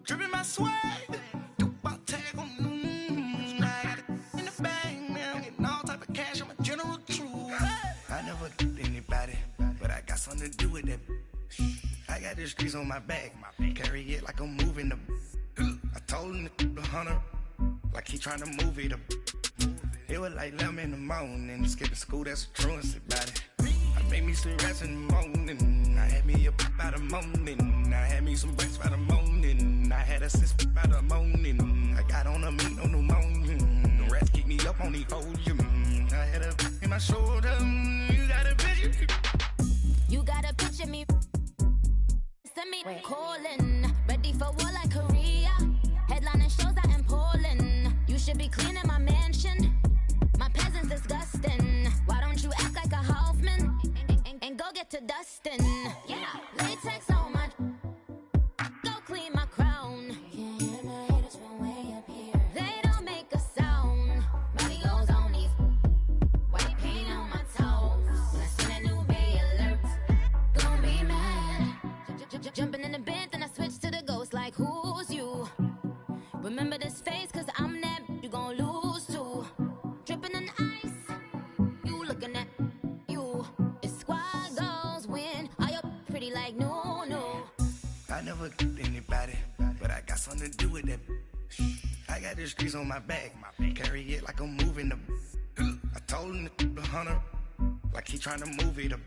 Dripping my swag. Do about tag on. I got it in the bag now. Getting all type of cash. I'm a general true. I never killed anybody, but I got something to do with that. I got the streets on my back, carry it like I'm moving the. I told him the hunter, like he trying to move it up. It was like 11 in the morning, skipping school, that's a truancy about it. I made me some rats in the morning, I had me up by the morning. I had me some breaks by the morning, I had a sis by the morning. I got on a meat on the morning, the rats keep me up on the folium. I had a in my shoulder, you got a picture. You got a picture me. Send me calling, ready for war like Korea. Headlining shows out in Poland. You should be cleaning my mansion. My peasants disgusting. Why don't you act like a Hoffman and go get to dustin'? Yeah, latex on my. Go clean my crown. Can't hear my haters from way up here. They don't make a sound. Body goes on these. White paint on my toes. When I see that new Bay alert, gon' be mad. Jumping in the bed, then I switch to the ghost like who's you? Remember this face, cause I'm that you gon' lose too. Dripping in ice, you looking at you. It's squad goals win. Are you pretty like no? I never killed anybody, but I got something to do with that. I got the streets on my back, carry it like I'm moving the. I told him the hunter, like he trying to move it up.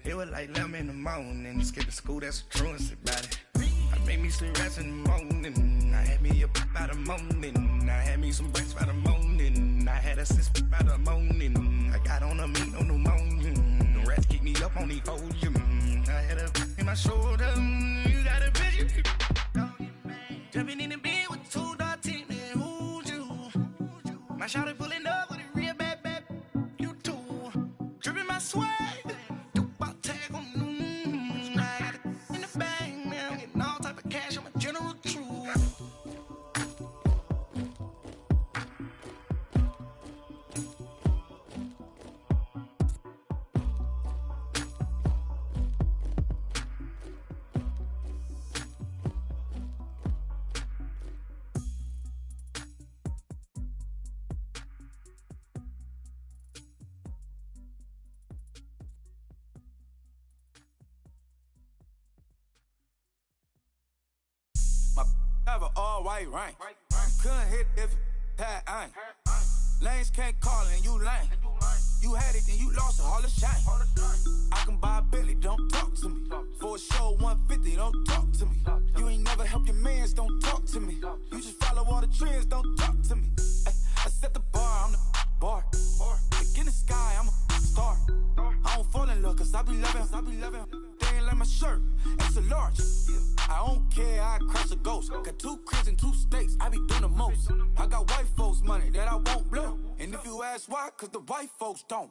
It was like 11 in the morning, skipping school, that's a truancy about it. I made me some rats in the morning, I had me up by the morning. I had me some breaks by the morning, I had a sis by the morning. I got on a meat on the morning, the rats keep me up on the folium. I had a in my shoulder, you got a picture. Jumping in the bed with 2 dark teeth, man, who's you? My shawty pulling up with a real bad. You too. Dripping my swag. Do about tag on. I got it in the bag now. Getting all type of cash. I'm a general true. Have an all-white rank. Couldn't hit if it had ain't. Lanes can't call and you lame. You had it and you lost it, all the shame. I can buy a Billy, don't talk to me. For a show 150, don't talk to me. You ain't never help your mans, don't talk to me. You just follow all the trends, don't talk to me. I set the bar, I'm the bar. Look in the sky, I'm a star. I don't fall in love, cause I be loving. They ain't like my shirt, it's a large. I don't care, I crash a ghost. Got 2 cribs and 2 states, I be doing the most. I got white folks money that I won't blow. And if you ask why, cause the white folks don't.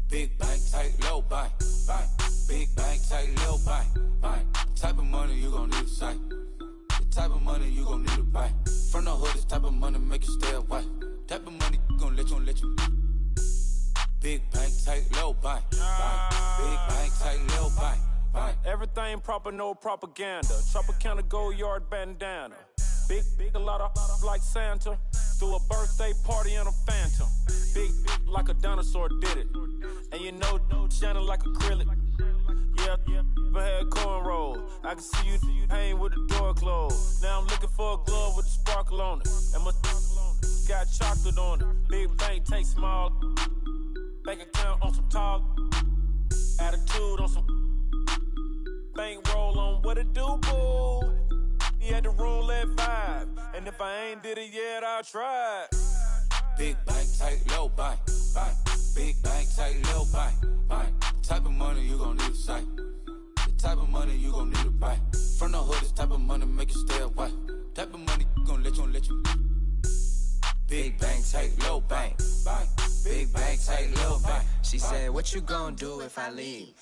Big bank, tight, low bank, bank. Big bank, tight, low bank, bank. Type of money you gon' need to sight. The type of money you gon' need to buy. From the hood, this type of money make you stay away. Type of money gon' let you. Big bank, tight, little bank. Big bank, tight, little bank. Everything proper, no propaganda. Tropicana gold yard bandana. Big, a lot of like Santa. Threw a birthday party in a phantom. Big like a dinosaur did it. And you know, shining like acrylic. Yeah, I had cornrows. I can see you hang with the door closed. Now I'm looking for a glove with a sparkle on it. And my got chocolate on it. Big bank, take small. Bank account on some tall. Attitude on some. Bank roll on what it do, boo. He had the roulette vibe. And if I ain't did it yet, I'll try. Big bank, tight, low bank. Big bank, tight, low bank. Type of money you gon' need to sight. The type of money you gon' need to buy. From the hood, this type of money make you stay away. Type of money gon' let you. Big bank, tight, low bank. Big bank, tight, low bank. She said, what you gon' do if I leave?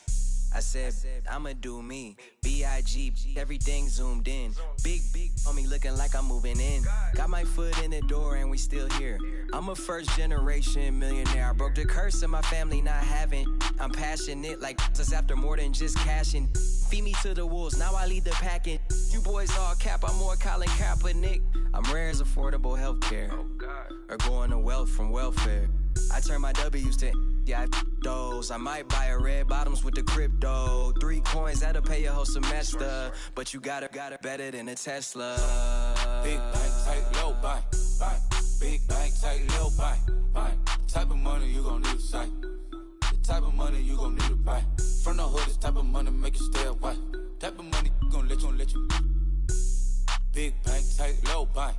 I said, I'ma do me. B.I.G. Everything zoomed in. Big on me looking like I'm moving in. Got my foot in the door and we still here. I'm a first generation millionaire. I broke the curse of my family not having. I'm passionate like us after more than just cashing. Feed me to the wolves, now I lead the packing. You boys all cap, I'm more Colin Kaepernick. I'm rare as affordable healthcare. Or going to wealth from welfare. I turn my W's to those. I might buy a red bottoms with the crypto. 3 coins, that'll pay your whole semester. But you got it better than a Tesla. Big bank, tight, low bank. Big bank, tight, low bank. Type of money you gon' need to sight. The type of money you gon' need to buy. From the hood, this type of money make you stay away. Type of money gon' let you. Big bank, tight, low bank.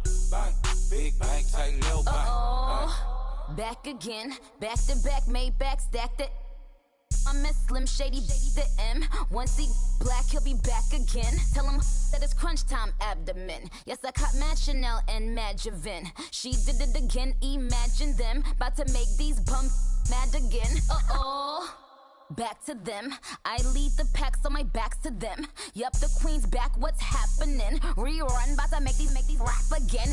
Big bank, tight, low bank. Back again, back to back, made back, stacked it. I miss Slim Shady, the M. Once he black, he'll be back again. Tell him that it's crunch time abdomen. Yes, I caught Mad Chanel and Mad Javin. She did it again, imagine them. About to make these bums mad again. Back to them. I lead the pack, so my back's to them. Yup, the queen's back, what's happening? Rerun, about to make these rap again.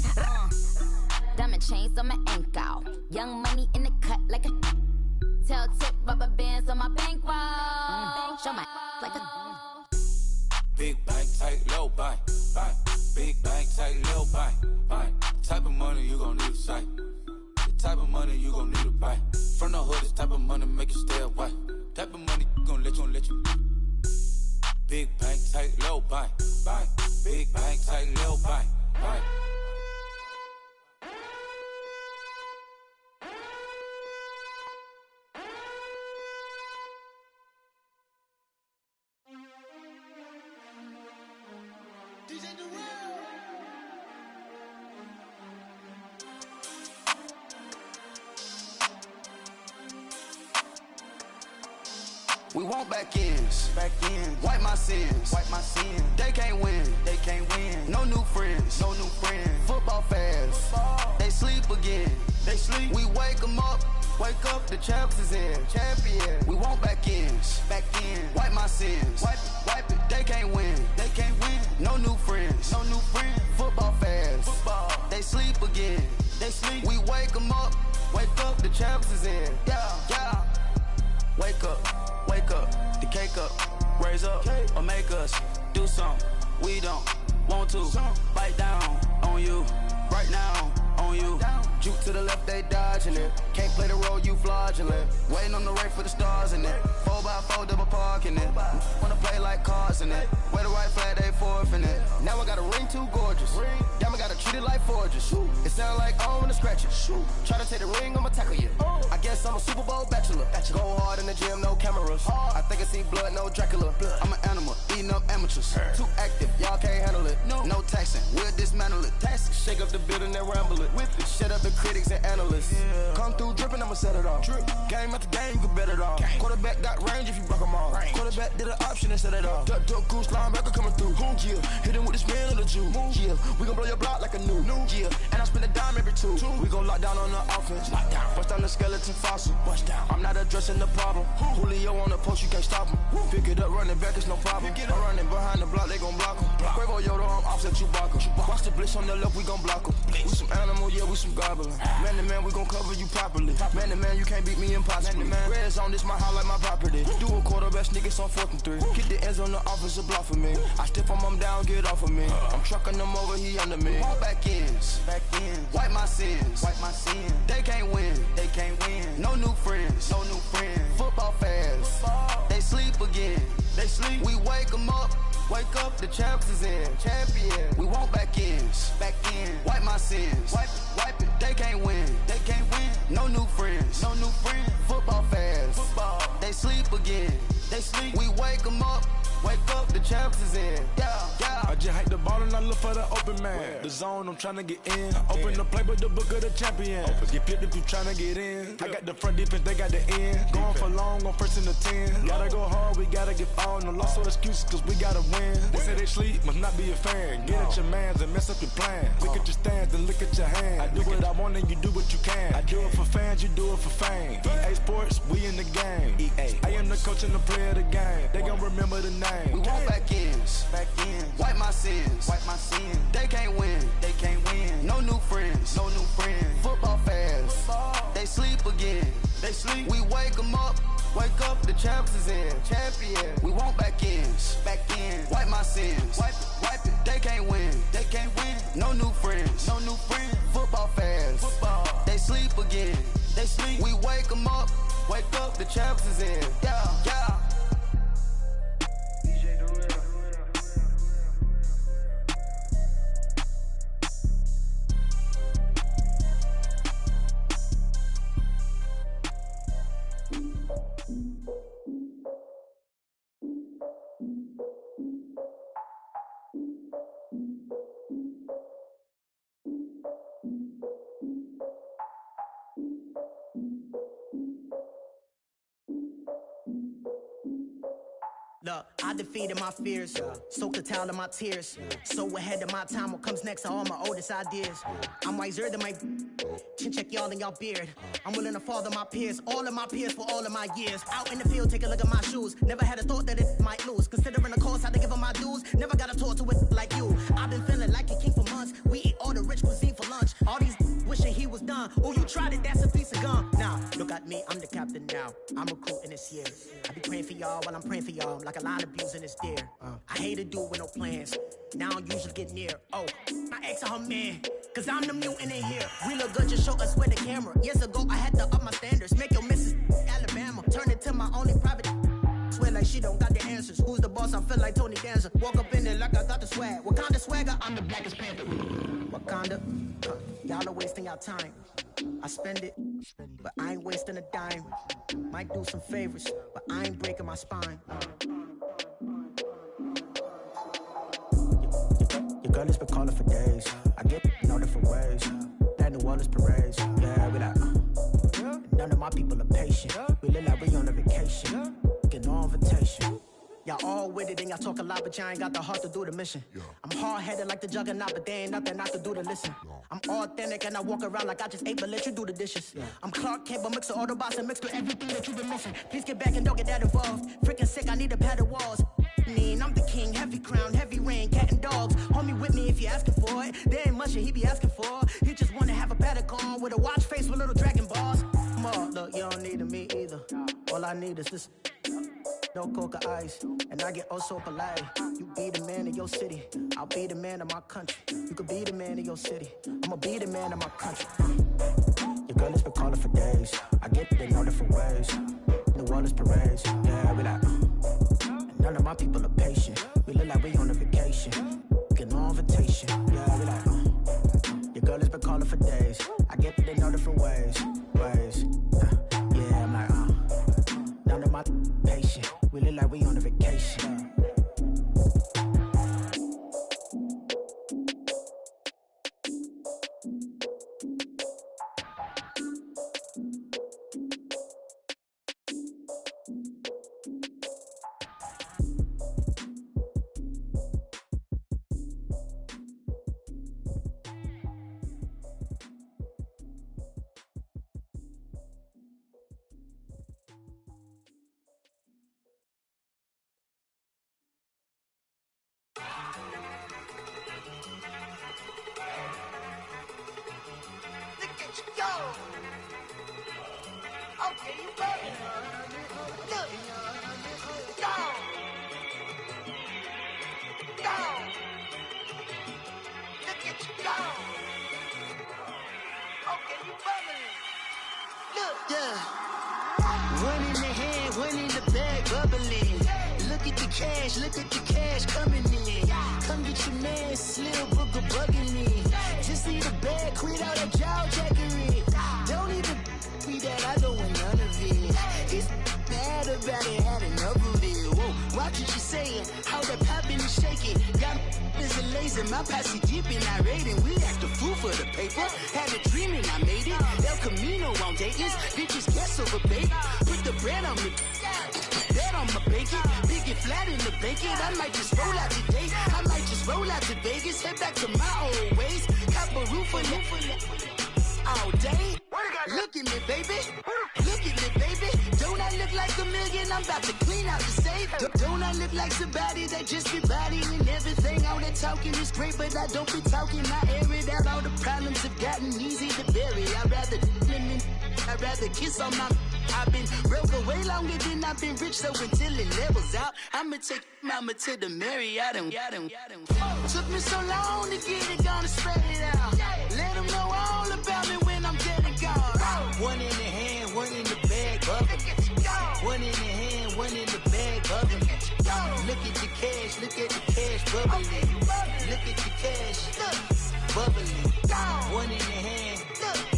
Diamond chains on my ankle. Young money in the cut like a tell tip rubber bands on my bankroll. Show my like a Big bank, tight, low bank. Big bank, tight, low bank. Type of money you gon' need to sight. The type of money you gon' need to buy. From the hood, this type of money make you stay away. Type of money gon' let you. Big bank, tight, low bank. Big bank, tight, low bank. We want back ends. Wipe my sins. They can't win. No new friends. Football fans. They sleep again. We wake them up. The champs is in. Champion. We want back ends. Wipe my sins. Wipe it. They can't win. No new friends. Football fans. They sleep again. We wake them up. The champs is in. Yeah. Wake up, the cake up, raise up, or make us do something we don't want to. Bite down on you, right now on you. Juke to the left, they dodging it. Can't play the role, you fraudulent. Waiting on the right for the stars in it. 4x4 double parking it. Wanna play like cars in it. Wear the right flag, they forfeiting it. Now I got a ring too gorgeous. Damn, I gotta treat it like forges. It sound like I wanna scratch it. Try to take the ring, I'ma tackle you. I guess I'm a Super Bowl bachelor. Go hard in the gym, no cameras. I think I see blood, no Dracula. I'm an animal, eating up amateurs. Too active, y'all can't handle it. No taxing, we'll dismantle it. Shake up the building and ramble it. Shut up the critics and analysts. Come through dripping, I'ma set it off. Game after game, you can bet it off. Quarterback got range if you block them all. Quarterback did an option and set it off. Duck, goose, linebacker coming through. Yeah, hit him with the spin of the Jew. Yeah, we gon' blow your block like a new. Yeah, and I spend a dime every two. We gon' lock down on the offense. Bust down the skeleton fossil. I'm not addressing the problem. Julio on the post, you can't stop him. Pick it up, running back, it's no pop 'em. I'm running behind the block, they gon' block 'em. Quavo Yoda, I'm offset Chewbacca. Watch the blitz on the left, we gon' block 'em. We some animal, yeah, we some goblin. Man to man, we gon' cover you properly. Man to man, you can't beat me impossible. Red zone, this my house like my property. Do a quarterback sneak, it's on 4th and 3. Get the ends on the offensive block for me. I stiff him down, get off of me. I'm trucking them over, he under me. All back ends, wipe my sins, They can't win, No new friends, Football fast, they sleep again. We wake them up, the champs is in. Champion, we want back ends, wipe my sins, wipe it. They can't win, No new friends, Football fast, they sleep again. We wake them up, the champs is in. I just hate the ball and I look for the open man. The zone, I'm tryna get in. Open the playbook, the book of the champion. Get flipped if you tryna get in. I got the front defense, they got the end. Going for long, on 1st and the 10. Gotta go hard, we gotta get all. No loss or excuses, cause we gotta win. They say they sleep, must not be a fan. Get at your mans and mess up your plans. Look at your stands and look at your hands. I do what I want and you do what you can. I do it for fans, you do it for fame. EA Sports, we in the game. I am the coach and the player of the game. They gon' remember the name. We want back ends, wipe my sins, They can't win, No new friends, Football fast, they sleep again. We wake them up, the champs is in. Champion, we want back ends, wipe my sins, wipe it. They can't win, No new friends, Football fast, they sleep again. We wake them up, the champs is in. Yeah. Look, I defeated my fears, soaked the towel in my tears. So ahead of my time, what comes next are all my oldest ideas. I'm wiser than my chin check y'all in y'all beard. I'm willing to father my peers, all of my peers for all of my years. Out in the field, take a look at my shoes. Never had a thought that it might lose. Considering the cost, I had to give them my dues. Never got a talk to it like you. I've been feeling like a king for months. We eat all the rich cuisine for lunch. All these wishing he was done. Oh, you tried it, that's a piece of gum. Nah, look at me, I'm the captain now. I'm recruiting this year. I be praying for y'all while I'm praying for y'all. Like a line abusing this deer. I hate to do it with no plans. Now I don't usually get near. Oh, my ex her man. Cause I'm the mutant in here. We look good, just show us where the camera. Years ago, I had to up my standards. Make your missus Alabama. Turn it to my only private. Swear like she don't got the answers. Who's the boss? I feel like Tony Danza. Walk up in there like I got the swag. Wakanda swagger, I'm the blackest panther. Wakanda, y'all are wasting your time. I spend it, but I ain't wasting a dime. Might do some favors, but I ain't breaking my spine. Your girl has been calling for days. I get in all different ways. That New Orleans parades. Yeah, we like, none of my people are patient. We look like we on a vacation. Get no invitation. Y'all all with it and y'all talk a lot, but y'all ain't got the heart to do the mission. I'm hard-headed like the juggernaut, but there ain't nothing I can do to listen. I'm authentic and I walk around like I just ate, but let you do the dishes. I'm Clark Kent, but mix with Autobots and mix with everything that you've been missing. Please get back and don't get that involved. Freaking sick, I need a padded walls. I'm the king, heavy crown, heavy rain, cat and dogs. Homie with me if you're asking for it. There ain't much that he be asking for. He just wanna have a paddock on with a watch face with little dragon balls. Look, you don't need me either. All I need is this. No coca ice, and I get oh so polite. You be the man of your city, I'll be the man of my country. You could be the man of your city, I'ma be the man of my country. Your girl has been calling for days. I get it in all different ways. New Orleans parades, yeah, we like. None of my people are patient. We look like we on a vacation. Get no invitation, yeah, we like. Your girl has been calling for days. I get it in all different ways. Yeah, I'm like, none of my patient. We look like we on a vacation. Go. Okay, you bugging. Look. Go. Go. Look at you go. Okay, you bugging. Look. Yeah. One in the hand, one in the bag, bubbling. Look at the cash coming in. Come get your man, Slim Booger bugging me. Just need a bag, quit all that jaw jackery. Don't even be that, I don't want none of it. It's bad about it, had enough of it. Whoa, watch what you saying, how that poppin' and shaking. Got is a laser, my posse dipping, I raiding. We act a fool for the paper. Had a dream and I made it. El Camino on Dayton's, bitches guess over baby. Put the bread on me. Bet on my bacon, big and flat in the bacon. I might just roll out today. I might just roll out to Vegas, head back to my old ways. Cop a roof all day. Look at me, baby. Look at me, baby. Don't I look like a million? I'm about to clean out the safe. Don't I look like somebody that just be bodying everything? All that talking is great, but I don't be talking. I air it out. All the problems have gotten easy to bury. I'd rather kiss on my. I've been broke for way longer than I've been rich, so until it levels out, I'ma take mama to the Marriott and took me so long to get it, gonna spread it out. Let them know all about me when I'm dead and gone. One in the hand, one in the bag, bubbling. One in the hand, one in the bag, bubbling. Look at the cash, bubbling. Look at the cash, bubbling. One in the hand,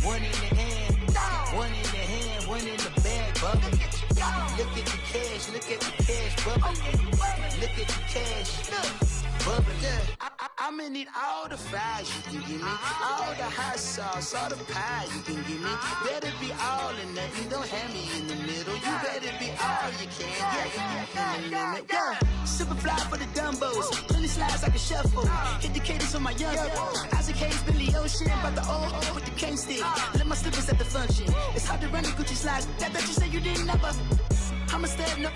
one in the hand, one in the hand, one in the bag, bubbling. Look at the cash, bubbling. Look at the cash, bubbling. I'ma need all the fries you can give me, all the hot sauce, all the pie you can give me. Better be all or nothing, don't have me in the middle. You better be all you can, yeah. Super fly for the Dumbos, plenty slides like a shuffle. Hit the cadence on my young Isaac Hayes, Billy Ocean, about the old with the cane stick. Let my slippers at the function. It's hard to run the Gucci slides. That bet you say you didn't never. I'ma step no.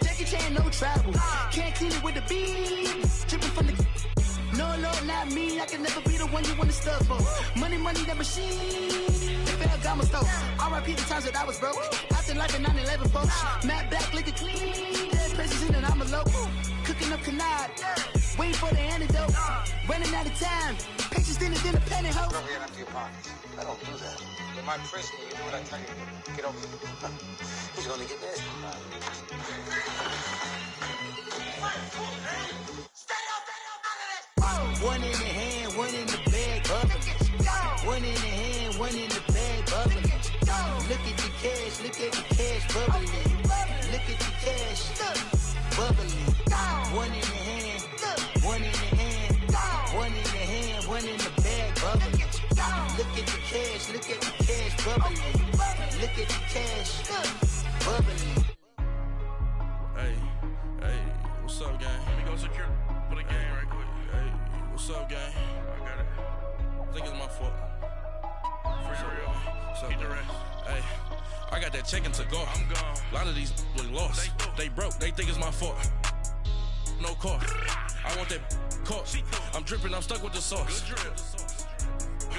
Jackie Chan, no travel. Can't clean it with the beat. Dripping from the. No, not me. I can never be the one you wanna stuff for. Money, that machine. Ferragamo stove. R.I.P. the times that I was broke. Acting like a 9/11 folks. Matte back, looking clean. Dead presents in and I'm a local. Cooking up canard. Waiting for the antidote. Running out of time. Patience thinner than a penny hoe. Don't get empty your pockets. I don't do that. In my prison, you do what I tell you to. Get over it. He's gonna get this. One in the hand, one in the bag, bubbling. One in the hand, one in the bag, bubbling. Look at the cash, bubbling. Look at the cash, bubbling. One in the hand, one in the hand, one in the hand, one in the bag, bubbling. Look at the cash, bubbling. Look at the cash, bubbling. Hey, what's up, gang? Let me go secure for the game right quick. Hey, what's up, gang? I got it. I think it's my fault. For real. What's up, the rest. Hey, I got that chicken to go. I'm gone. A lot of these look lost. They broke. They think it's my fault. No car. I want that caught. I'm dripping. I'm stuck with the sauce.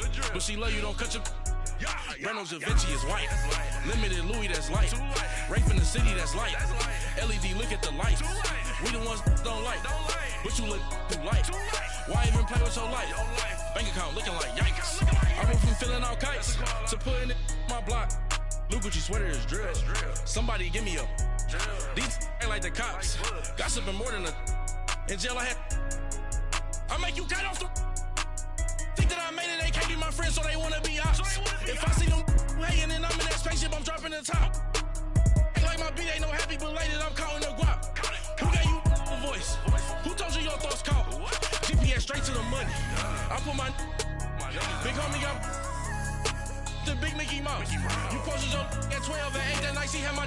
Good drip. But she love you. Don't cut your. Breno Da Vinci is white. Limited Louis, that's light. Rape in the city, that's light. LED, look at the lights. We the ones don't like. But you look too light. Why even play with your life? Bank account looking like yikes. I went from filling out kites to putting it in my block. New Gucci sweater is drill. Somebody give me a. These ain't like the cops. Gossiping more than a. In jail I had. I make you cut off the. Think that I made it, they can't be my friends, so they wanna be ops. If I see them hating and I'm in that spaceship, I'm dropping the top. Ain't like my beat ain't no happy belated, I'm counting the guap. Who gave you a voice? Who told you your thoughts count? GPS straight to the money. I put my big homie got the big Mickey Mouse. You posted your at 12 and 8 that night, she had my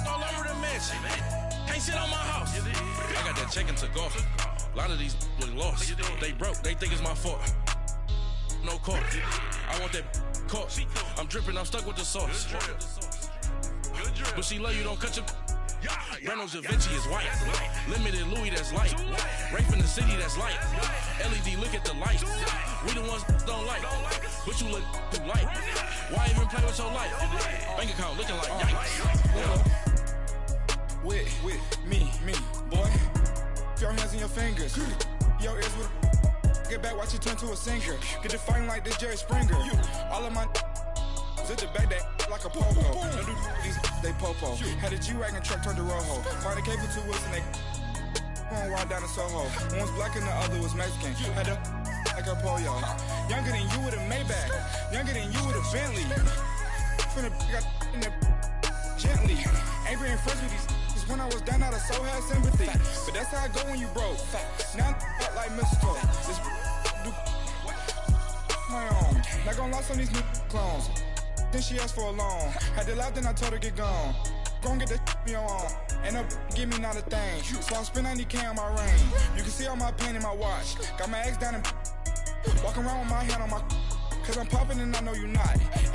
all over the mansion. Can't sit on my house. I got that chicken to go. A lot of these look lost. They broke, they think it's my fault. No car. I want that caught. I'm dripping, I'm stuck with the sauce. But she love you, don't cut your. Reynolds Da Vinci is white. Limited Louis, that's light. Rafe in the city, that's light. LED, look at the light. We the ones don't like, but you look too light. Why even play with your life? Bank account looking like yikes. With me, boy. Your hands in your fingers. Your ears with get back, watch you turn to a singer. Get to fighting like this Jerry Springer. All of my zit the back that like a popo. Don't do these they popo. Had a G-Wagon truck turned to Rojo. Find a cable 2 wheels and they going wild down in Soho. One was black and the other was Mexican. Had a like a pollo. Younger than you with a Maybach. Younger than you with a Bentley. From the got in the gently. Ain't been friends with these. When I was down, I so had sympathy. But that's how I go when you broke. Now I'm like mistletoe. This do my own. Not gonna lie on these new clones. Then she asked for a loan. Had to laugh, then I told her get gone. Gon' get that me on. Ain't no give me not a thing. So I spend 90K on my ring. You can see all my pain in my watch. Got my ex down and walking around with my hand on my. Cause I'm popping and I know you not.